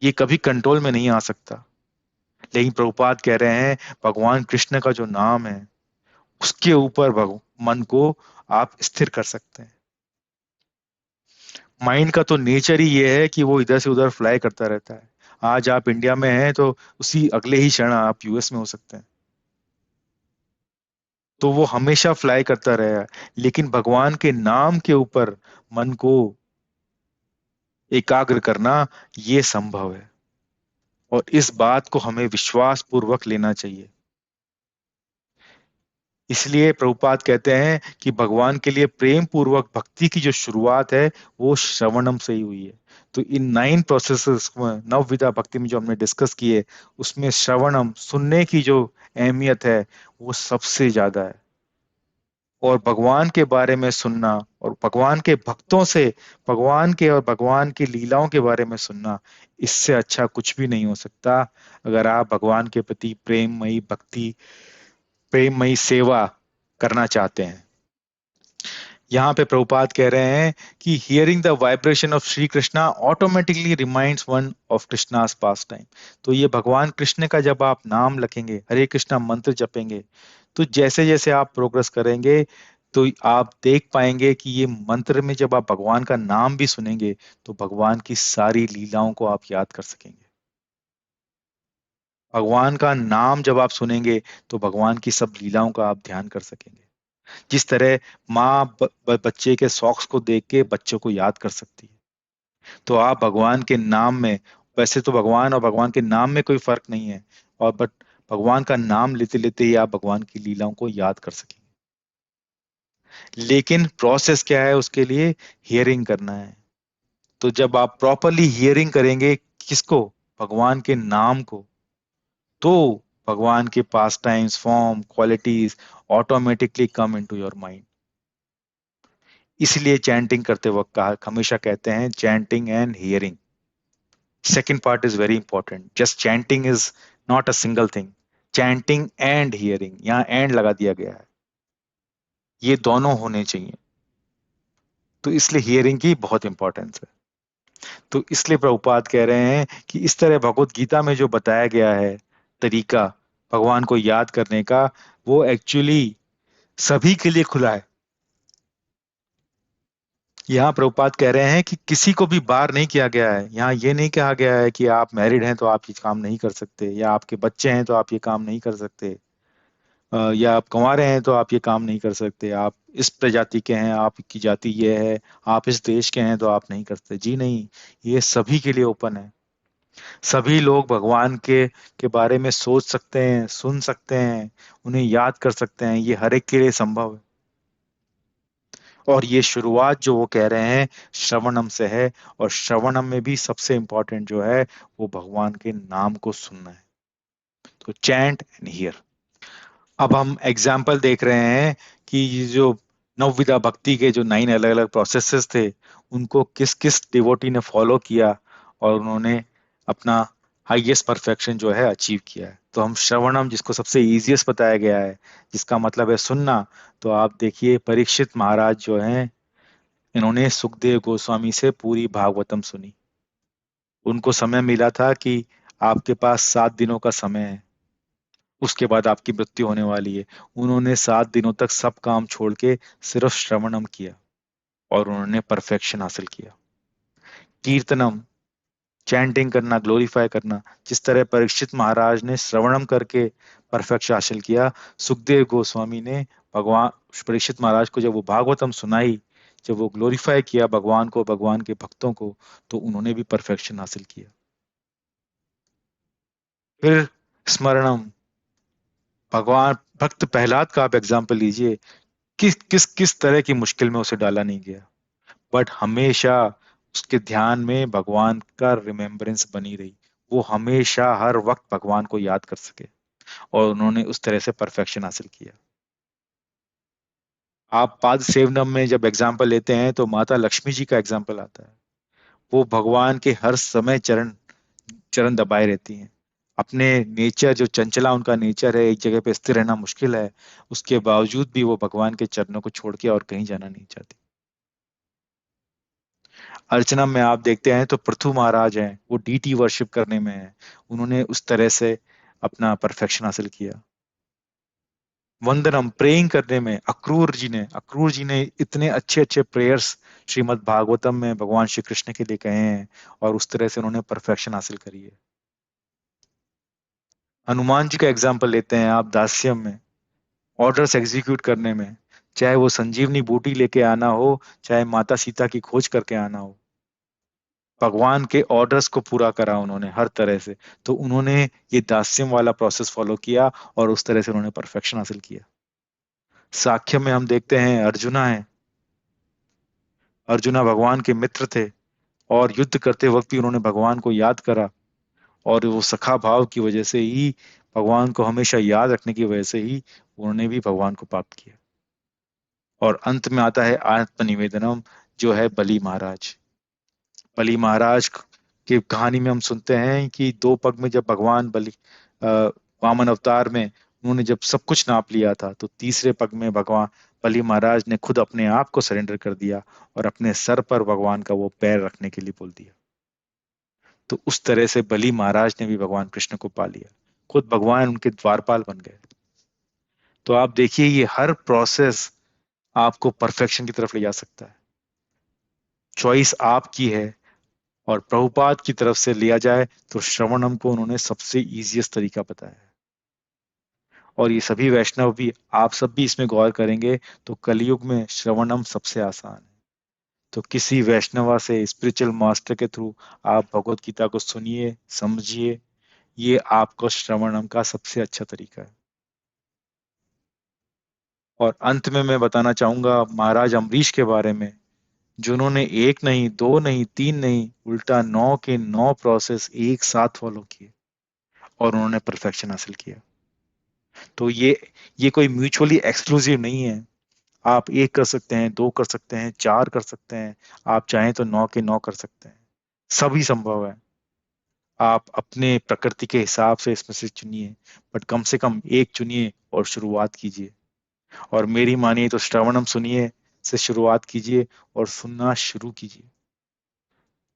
ये कभी कंट्रोल में नहीं आ सकता। लेकिन प्रभुपाद कह रहे हैं भगवान कृष्ण का जो नाम है उसके ऊपर मन को आप स्थिर कर सकते हैं। माइंड का तो नेचर ही ये है कि वो इधर से उधर फ्लाई करता रहता है। आज आप इंडिया में हैं तो उसी अगले ही क्षण आप यूएस में हो सकते हैं। तो वो हमेशा फ्लाई करता रहेगा। लेकिन भगवान के नाम के ऊपर मन को एकाग्र करना ये संभव है, और इस बात को हमें विश्वास पूर्वक लेना चाहिए। इसलिए प्रभुपाद कहते हैं कि भगवान के लिए प्रेम पूर्वक भक्ति की जो शुरुआत है वो श्रवणम से ही हुई है। तो इन 9 प्रोसेसेस में, नवविधा भक्ति में जो हमने डिस्कस किए, उसमें श्रवणम, सुनने की जो अहमियत है वो सबसे ज्यादा है। और भगवान के बारे में सुनना और भगवान के भक्तों से भगवान के और भगवान की लीलाओं के बारे में सुनना, इससे अच्छा कुछ भी नहीं हो सकता। अगर आप भगवान के प्रति प्रेममयी भक्ति, प्रेममयी सेवा करना चाहते हैं। यहाँ पे प्रभुपाद कह रहे हैं कि hearing the vibration of Shri Krishna automatically reminds one of Krishna's pass time. तो ये भगवान कृष्ण का जब आप नाम रखेंगे, हरे कृष्णा मंत्र जपेंगे, तो जैसे जैसे आप प्रोग्रेस करेंगे तो आप देख पाएंगे कि ये मंत्र में जब आप भगवान का नाम भी सुनेंगे तो भगवान की सारी लीलाओं को आप याद कर सकेंगे। भगवान का नाम जब आप सुनेंगे तो भगवान की सब लीलाओं का आप ध्यान कर सकेंगे। जिस तरह माँ बच्चे के सॉक्स को देख के बच्चों को याद कर सकती है, तो आप भगवान के नाम में, वैसे तो भगवान और भगवान के नाम में कोई फर्क नहीं है, और बट भगवान का नाम लेते लेते ही आप भगवान की लीलाओं को याद कर सकेंगे। लेकिन प्रोसेस क्या है उसके लिए? हियरिंग करना है। तो जब आप प्रॉपरली हियरिंग करेंगे, किसको? भगवान के नाम को, तो भगवान के पास times, form, qualities automatically come into your mind. इसलिए चैंटिंग करते वक्त कहा, हमेशा कहते हैं chanting and hearing. Second part is very important. Just chanting is not a single thing, chanting and hearing, यहाँ एंड लगा दिया गया है, ये दोनों होने चाहिए। तो इसलिए हियरिंग की बहुत इंपॉर्टेंस है। तो इसलिए प्रभुपाद कह रहे हैं कि इस तरह भगवत गीता में जो बताया गया है तरीका भगवान को याद करने का, वो एक्चुअली सभी के लिए खुला है। यहाँ प्रभुपाद कह रहे हैं कि किसी को भी बार नहीं किया गया है। यहाँ ये नहीं कहा गया है कि आप मैरिड हैं तो आप ये काम नहीं कर सकते, या आपके बच्चे हैं तो आप ये काम नहीं कर सकते, या आप कुंवारे हैं तो आप ये काम नहीं कर सकते, आप इस प्रजाति के हैं, आपकी जाति ये है, आप इस देश के हैं तो आप नहीं कर सकते। जी नहीं, ये सभी के लिए ओपन है। सभी लोग भगवान के बारे में सोच सकते हैं, सुन सकते हैं, उन्हें याद कर सकते हैं, ये हर एक के लिए संभव है। और ये शुरुआत जो वो कह रहे हैं श्रवणम से है, और श्रवणम में भी सबसे इंपॉर्टेंट जो है वो भगवान के नाम को सुनना है। तो चैंट एंड हियर। अब हम एग्जाम्पल देख रहे हैं कि ये जो नवविधा भक्ति के जो 9 अलग अलग प्रोसेसेस थे, उनको किस किस डिवोटी ने फॉलो किया और उन्होंने अपना हाईएस्ट परफेक्शन जो है अचीव किया है। तो हम श्रवणम, जिसको सबसे इजीएस्ट बताया गया है, जिसका मतलब है सुनना, तो आप देखिए परीक्षित महाराज जो हैं, इन्होंने सुखदेव गोस्वामी से पूरी भागवतम सुनी। उनको समय मिला था कि आपके पास 7 दिनों का समय है, उसके बाद आपकी मृत्यु होने वाली है। उन्होंने 7 दिनों तक सब काम छोड़ के सिर्फ श्रवणम किया, और उन्होंने परफेक्शन हासिल किया। कीर्तनम, चैंटिंग करना, ग्लोरीफाई करना, जिस तरह परीक्षित महाराज ने श्रवणम करके परफेक्शन हासिल किया, सुखदेव गोस्वामी ने भगवान परीक्षित महाराज को जब वो भागवतम सुनाई, जब वो ग्लोरीफाई किया भगवान को, भगवान के भक्तों को, तो उन्होंने भी परफेक्शन हासिल किया। फिर स्मरणम, भगवान भक्त प्रहलाद का आप एग्जाम्पल लीजिए, किस किस किस तरह की मुश्किल में उसे डाला नहीं गया, बट हमेशा उसके ध्यान में भगवान का रिमेम्बरेंस बनी रही। वो हमेशा हर वक्त भगवान को याद कर सके, और उन्होंने उस तरह से परफेक्शन हासिल किया। आप पाद सेवनम में जब एग्जाम्पल लेते हैं तो माता लक्ष्मी जी का एग्जाम्पल आता है। वो भगवान के हर समय चरण चरण दबाए रहती हैं। अपने नेचर, जो चंचला उनका नेचर है, एक जगह पे स्थिर रहना मुश्किल है, उसके बावजूद भी वो भगवान के चरणों को छोड़ के और कहीं जाना नहीं चाहती। अर्चना में आप देखते हैं तो पृथु महाराज हैं, वो डीटी वर्शिप करने में है, उन्होंने उस तरह से अपना परफेक्शन हासिल किया। वंदनम, प्रेइंग करने में अक्रूर जी ने इतने अच्छे अच्छे प्रेयर्स श्रीमद् भागवतम में भगवान श्री कृष्ण के लिए कहे हैं, और उस तरह से उन्होंने परफेक्शन हासिल करी है। हनुमान जी का एग्जाम्पल लेते हैं आप दास्यम में, ऑर्डर्स एग्जीक्यूट करने में, चाहे वो संजीवनी बूटी लेके आना हो, चाहे माता सीता की खोज करके आना हो, भगवान के ऑर्डर्स को पूरा करा उन्होंने हर तरह से। तो उन्होंने ये दास्यम वाला प्रोसेस फॉलो किया, और उस तरह से उन्होंने परफेक्शन हासिल किया। साख्य में हम देखते हैं अर्जुना है, अर्जुना भगवान के मित्र थे, और युद्ध करते वक्त भी उन्होंने भगवान को याद करा, और वो सखा भाव की वजह से ही, भगवान को हमेशा याद रखने की वजह से ही, उन्होंने भी भगवान को प्राप्त किया। और अंत में आता है आत्मनिवेदनम, जो है बलि महाराज। बलि महाराज की कहानी में हम सुनते हैं कि 2 पग में जब भगवान बलि अ, वामन अवतार में उन्होंने जब सब कुछ नाप लिया था, तो तीसरे पग में भगवान बलि महाराज ने खुद अपने आप को सरेंडर कर दिया, और अपने सर पर भगवान का वो पैर रखने के लिए बोल दिया। तो उस तरह से बलि महाराज ने भी भगवान कृष्ण को पा लिया, खुद भगवान उनके द्वारपाल बन गए। तो आप देखिए ये हर प्रोसेस आपको परफेक्शन की तरफ ले जा सकता है। चॉइस आपकी है। और प्रभुपाद की तरफ से लिया जाए तो श्रवणम को उन्होंने सबसे इजीएस्ट तरीका बताया है। और ये सभी वैष्णव भी, आप सब भी इसमें गौर करेंगे तो कलयुग में श्रवणम सबसे आसान है। तो किसी वैष्णवा से, स्पिरिचुअल मास्टर के थ्रू आप भगवत गीता को सुनिए, समझिए, ये आपको श्रवणम का सबसे अच्छा तरीका है। और अंत में मैं बताना चाहूंगा महाराज अम्बरीश के बारे में, जिन्होंने एक नहीं, दो नहीं, तीन नहीं, उल्टा 9 के 9 प्रोसेस एक साथ फॉलो किए, और उन्होंने परफेक्शन हासिल किया। तो ये कोई म्यूचुअली एक्सक्लूसिव नहीं है। आप एक कर सकते हैं, दो कर सकते हैं, चार कर सकते हैं, आप चाहें तो 9 के 9 कर सकते हैं। सभी संभव है। आप अपने प्रकृति के हिसाब से इसमें से चुनिए, बट कम से कम एक चुनिए और शुरुआत कीजिए। और मेरी मानिए तो श्रवणम सुनिए से शुरुआत कीजिए, और सुनना शुरू कीजिए।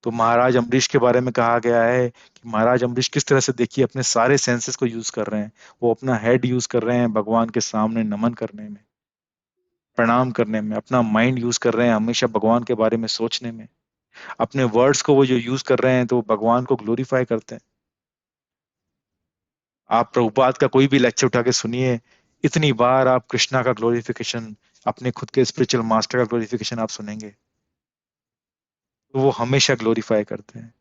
तो महाराज अम्बरीश के बारे में कहा गया है कि महाराज अम्बरीश किस तरह से, देखिए, अपने सारे सेंसेस को यूज कर रहे हैं। वो अपना हेड यूज कर रहे हैं भगवान के सामने नमन करने में, प्रणाम करने में, अपना माइंड यूज कर रहे हैं हमेशा भगवान के बारे में सोचने में, अपने वर्ड्स को वो जो यूज कर रहे हैं तो वो भगवान को ग्लोरीफाई करते हैं। आप प्रभुपाद का कोई भी लेक्चर उठा के सुनिए, इतनी बार आप कृष्णा का ग्लोरिफिकेशन, अपने खुद के स्पिरिचुअल मास्टर का ग्लोरिफिकेशन आप सुनेंगे, तो वो हमेशा ग्लोरीफाई करते हैं।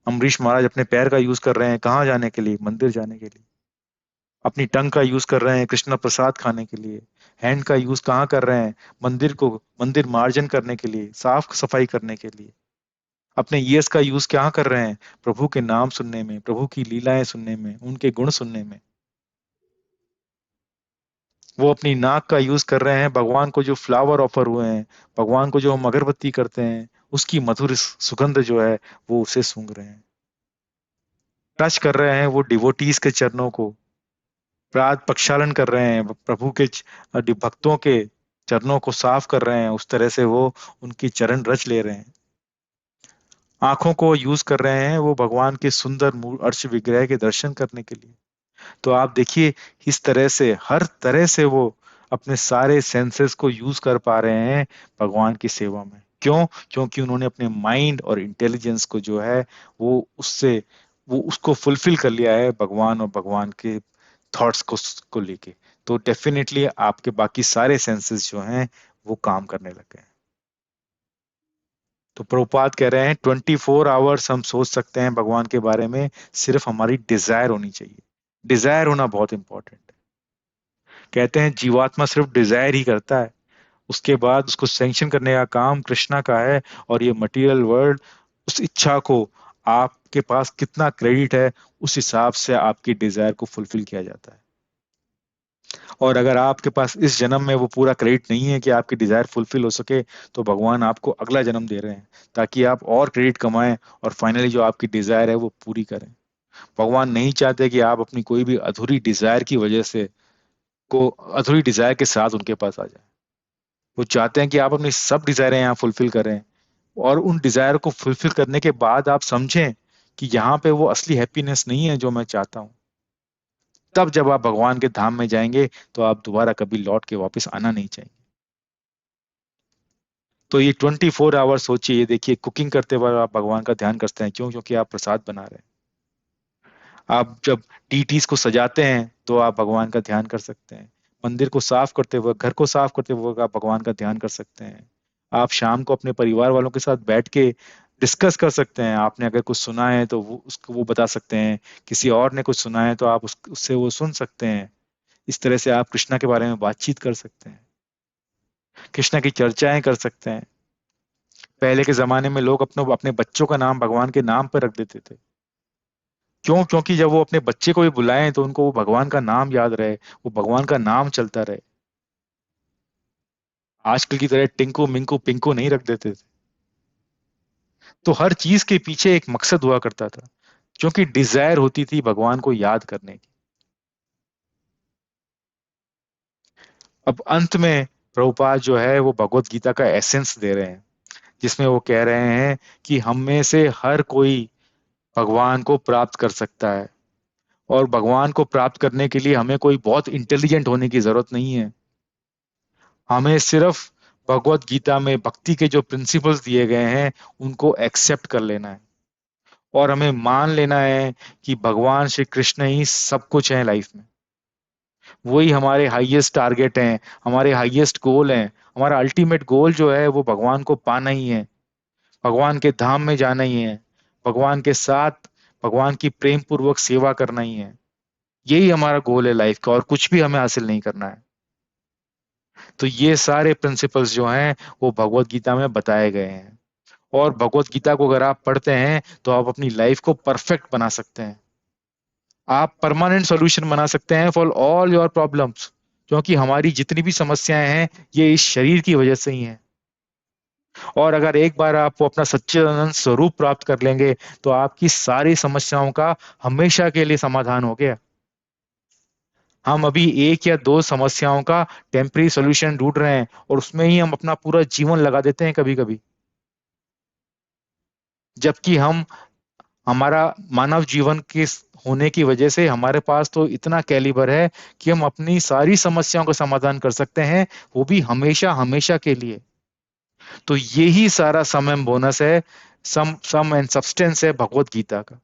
अम्बरीश महाराज अपने पैर का यूज कर रहे हैं कहाँ जाने के लिए? मंदिर जाने के लिए। अपनी टंग का यूज कर रहे हैं कृष्ण प्रसाद खाने के लिए। हैंड का यूज कहाँ कर रहे हैं? मंदिर मार्जन करने के लिए, साफ सफाई करने के लिए। अपने ईयर्स का यूज क्या कर रहे हैं? प्रभु के नाम सुनने में, प्रभु की लीलाएं सुनने में, उनके गुण सुनने में। वो अपनी नाक का यूज कर रहे हैं भगवान को जो फ्लावर ऑफर हुए हैं, भगवान को जो हम अगरबत्ती करते हैं, उसकी मधुर सुगंध जो है, वो उसे सूंघ रहे हैं। टच कर रहे हैं वो डिवोटीज के चरणों को, प्रात प्रक्षालन कर रहे हैं प्रभु के भक्तों के चरणों को साफ कर रहे हैं, उस तरह से वो उनकी चरण रच ले रहे हैं। आंखों को यूज कर रहे हैं वो भगवान के सुंदर अर्श विग्रह के दर्शन करने के लिए। तो आप देखिए, इस तरह से हर तरह से वो अपने सारे सेंसेस को यूज कर पा रहे हैं भगवान की सेवा में। क्यों? क्योंकि उन्होंने अपने माइंड और इंटेलिजेंस को जो है वो उसको फुलफिल कर लिया है भगवान और भगवान के थॉट्स को लेके। तो डेफिनेटली आपके बाकी सारे सेंसेस जो हैं वो काम करने लग गए हैं। तो प्रभुपाद कह रहे हैं 24 आवर्स हम सोच सकते हैं भगवान के बारे में, सिर्फ हमारी डिजायर होनी चाहिए। डिजायर होना बहुत इंपॉर्टेंट है। कहते हैं जीवात्मा सिर्फ डिजायर ही करता है, उसके बाद उसको सैंक्शन करने का काम कृष्णा का है। और ये मटेरियल वर्ल्ड उस इच्छा को, आपके पास कितना क्रेडिट है उस हिसाब से आपकी डिजायर को फुलफिल किया जाता है। और अगर आपके पास इस जन्म में वो पूरा क्रेडिट नहीं है कि आपकी डिजायर फुलफिल हो सके, तो भगवान आपको अगला जन्म दे रहे हैं ताकि आप और क्रेडिट कमाएं और फाइनली जो आपकी डिजायर है वो पूरी करें। भगवान नहीं चाहते कि आप अपनी कोई भी अधूरी डिजायर की वजह से को अधूरी डिजायर के साथ उनके पास आ जाए। वो चाहते हैं कि आप अपनी सब डिजायरें यहाँ फुलफिल करें, और उन डिजायर को फुलफिल करने के बाद आप समझें कि यहाँ पे वो असली हैप्पीनेस नहीं है जो मैं चाहता हूँ। तब जब आप भगवान के धाम में जाएंगे तो आप दोबारा कभी लौट के वापस आना नहीं चाहेंगे। तो ये 24 आवर्स सोचिए, ये देखिए कुकिंग करते वक्त आप भगवान का ध्यान करते हैं। क्यों? क्योंकि आप प्रसाद बना रहे हैं। आप जब डीटीज को सजाते हैं तो आप भगवान का ध्यान कर सकते हैं। मंदिर को साफ करते वक्त, घर को साफ करते वक्त आप भगवान का ध्यान कर सकते हैं। आप शाम को अपने परिवार वालों के साथ बैठ के डिस्कस कर सकते हैं। आपने अगर कुछ सुना है तो वो बता सकते हैं। किसी और ने कुछ सुना है तो आप उससे वो सुन सकते हैं। इस तरह से आप कृष्णा के बारे में बातचीत कर सकते हैं, कृष्णा की चर्चाएं कर सकते हैं। पहले के जमाने में लोग अपने अपने बच्चों का नाम भगवान के नाम पर रख देते थे। क्यों? क्योंकि जब वो अपने बच्चे को भी बुलाएं तो उनको वो भगवान का नाम याद रहे, वो भगवान का नाम चलता रहे। आजकल की तरह टिंकू मिंकू पिंकू नहीं रख देते थे। तो हर चीज के पीछे एक मकसद हुआ करता था, क्योंकि डिजायर होती थी भगवान को याद करने की। अब अंत में प्रभुपाद जो है वो भगवत गीता का एसेंस दे रहे हैं, जिसमें वो कह रहे हैं कि हम में से हर कोई भगवान को प्राप्त कर सकता है। और भगवान को प्राप्त करने के लिए हमें कोई बहुत इंटेलिजेंट होने की जरूरत नहीं है। हमें सिर्फ भगवत गीता में भक्ति के जो प्रिंसिपल्स दिए गए हैं उनको एक्सेप्ट कर लेना है। और हमें मान लेना है कि भगवान श्री कृष्ण ही सब कुछ है लाइफ में। वही हमारे हाईएस्ट टारगेट हैं, हमारे हाईएस्ट गोल हैं। हमारा अल्टीमेट गोल जो है वो भगवान को पाना ही है, भगवान के धाम में जाना ही है, भगवान के साथ भगवान की प्रेम पूर्वक सेवा करना ही है। यही हमारा गोल है लाइफ का, और कुछ भी हमें हासिल नहीं करना है। तो ये सारे प्रिंसिपल्स जो हैं वो भगवत गीता में बताए गए हैं। और भगवत गीता को अगर आप पढ़ते हैं तो आप अपनी लाइफ को परफेक्ट बना सकते हैं। आप परमानेंट सॉल्यूशन बना सकते हैं फॉर ऑल योर प्रॉब्लम्स। क्योंकि हमारी जितनी भी समस्याएं हैं ये इस शरीर की वजह से ही हैं। और अगर एक बार आप अपना सच्चिदानंद स्वरूप प्राप्त कर लेंगे तो आपकी सारी समस्याओं का हमेशा के लिए समाधान हो गया। हम अभी एक या दो समस्याओं का टेम्पररी सॉल्यूशन ढूंढ रहे हैं और उसमें ही हम अपना पूरा जीवन लगा देते हैं कभी कभी। जबकि हम हमारा मानव जीवन के होने की वजह से हमारे पास तो इतना कैलिबर है कि हम अपनी सारी समस्याओं का समाधान कर सकते हैं, वो भी हमेशा हमेशा के लिए। तो यही सारा सम एंड बोनस है, सम सम एंड सब्सटेंस है भगवत गीता का।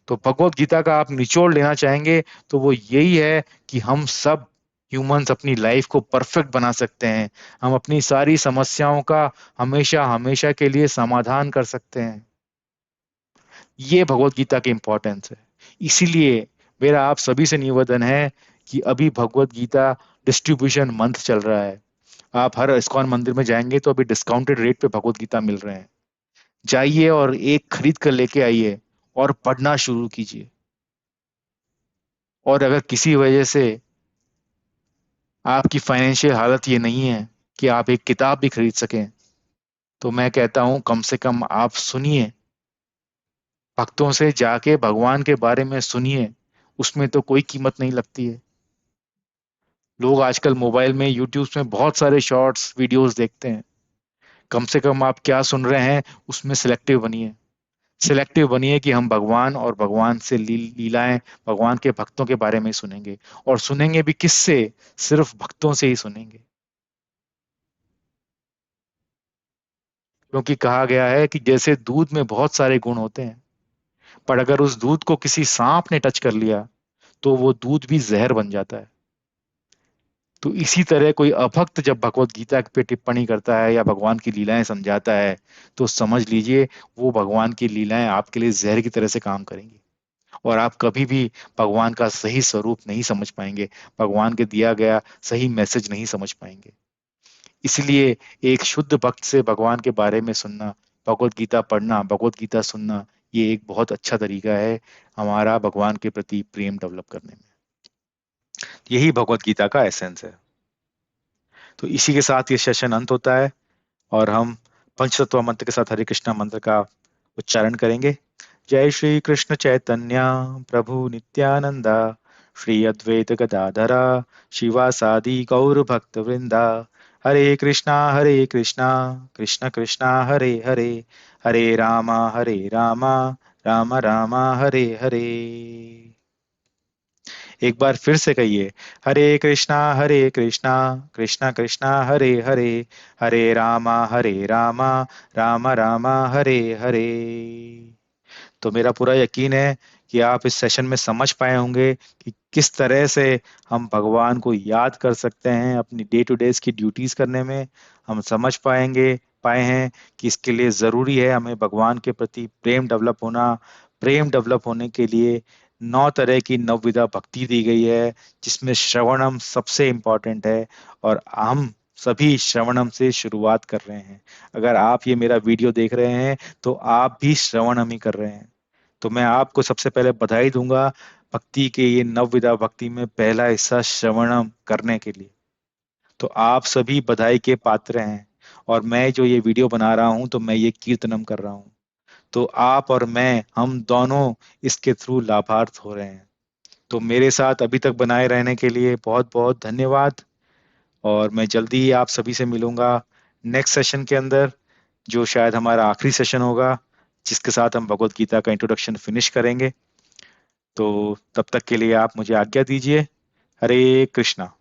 तो भगवत गीता का आप निचोड़ लेना चाहेंगे तो वो यही है कि हम सब ह्यूमंस अपनी लाइफ को परफेक्ट बना सकते हैं। हम अपनी सारी समस्याओं का हमेशा हमेशा के लिए समाधान कर सकते हैं। ये भगवत गीता की इंपॉर्टेंस है। इसीलिए मेरा आप सभी से निवेदन है कि अभी भगवत गीता डिस्ट्रीब्यूशन मंथ चल रहा है। आप हर इस्कॉन मंदिर में जाएंगे तो अभी डिस्काउंटेड रेट पे भगवत गीता मिल रहे हैं। जाइए और एक खरीद कर लेके आइए और पढ़ना शुरू कीजिए। और अगर किसी वजह से आपकी फाइनेंशियल हालत ये नहीं है कि आप एक किताब भी खरीद सकें, तो मैं कहता हूं कम से कम आप सुनिए, भक्तों से जाके भगवान के बारे में सुनिए, उसमें तो कोई कीमत नहीं लगती है। लोग आजकल मोबाइल में यूट्यूब में बहुत सारे शॉर्ट्स वीडियोस देखते हैं। कम से कम आप क्या सुन रहे हैं उसमें सिलेक्टिव बनिए। सिलेक्टिव बनिए कि हम भगवान और भगवान से लीलाएं, भगवान के भक्तों के बारे में सुनेंगे। और सुनेंगे भी किससे? सिर्फ भक्तों से ही सुनेंगे। क्योंकि कहा गया है कि जैसे दूध में बहुत सारे गुण होते हैं, पर अगर उस दूध को किसी सांप ने टच कर लिया तो वो दूध भी जहर बन जाता है। तो इसी तरह कोई अभक्त जब भगवत गीता पे टिप्पणी करता है या भगवान की लीलाएं समझाता है, तो समझ लीजिए वो भगवान की लीलाएं आपके लिए जहर की तरह से काम करेंगी। और आप कभी भी भगवान का सही स्वरूप नहीं समझ पाएंगे, भगवान के दिया गया सही मैसेज नहीं समझ पाएंगे। इसलिए एक शुद्ध भक्त से भगवान के बारे में सुनना, भगवत गीता पढ़ना, भगवत गीता सुनना, ये एक बहुत अच्छा तरीका है हमारा भगवान के प्रति प्रेम डेवलप करने में। यही भगवत गीता का एसेंस है। तो इसी के साथ ये सेशन अंत होता है और हम पंचतत्व मंत्र के साथ हरे कृष्णा मंत्र का उच्चारण करेंगे। जय श्री कृष्ण चैतन्य प्रभु नित्यानंदा, श्री अद्वैत गदाधरा शिवासादि गौर भक्त वृंदा। हरे कृष्णा कृष्ण कृष्णा हरे हरे, हरे रामा राम राम हरे हरे। एक बार फिर से कहिए, हरे कृष्णा कृष्णा कृष्णा हरे हरे, हरे रामा राम राम हरे हरे। तो मेरा पूरा यकीन है कि आप इस सेशन में समझ पाए होंगे कि किस तरह से हम भगवान को याद कर सकते हैं अपनी डे टू डेज की ड्यूटीज करने में। हम समझ पाए हैं कि इसके लिए जरूरी है हमें भगवान के प्रति प्रेम डेवलप होना। प्रेम डेवलप होने के लिए 9 तरह की नवविधा भक्ति दी गई है, जिसमें श्रवणम सबसे इम्पोर्टेंट है। और हम सभी श्रवणम से शुरुआत कर रहे हैं। अगर आप ये मेरा वीडियो देख रहे हैं तो आप भी श्रवणम ही कर रहे हैं। तो मैं आपको सबसे पहले बधाई दूंगा भक्ति के ये नवविधा भक्ति में पहला हिस्सा श्रवणम करने के लिए। तो आप सभी बधाई के पात्र हैं। और मैं जो ये वीडियो बना रहा हूं तो मैं ये कीर्तनम कर रहा हूं। तो आप और मैं, हम दोनों इसके थ्रू लाभार्थ हो रहे हैं। तो मेरे साथ अभी तक बनाए रहने के लिए बहुत बहुत धन्यवाद। और मैं जल्दी ही आप सभी से मिलूंगा नेक्स्ट सेशन के अंदर, जो शायद हमारा आखिरी सेशन होगा, जिसके साथ हम भगवत गीता का इंट्रोडक्शन फिनिश करेंगे। तो तब तक के लिए आप मुझे आज्ञा दीजिए। हरे कृष्णा।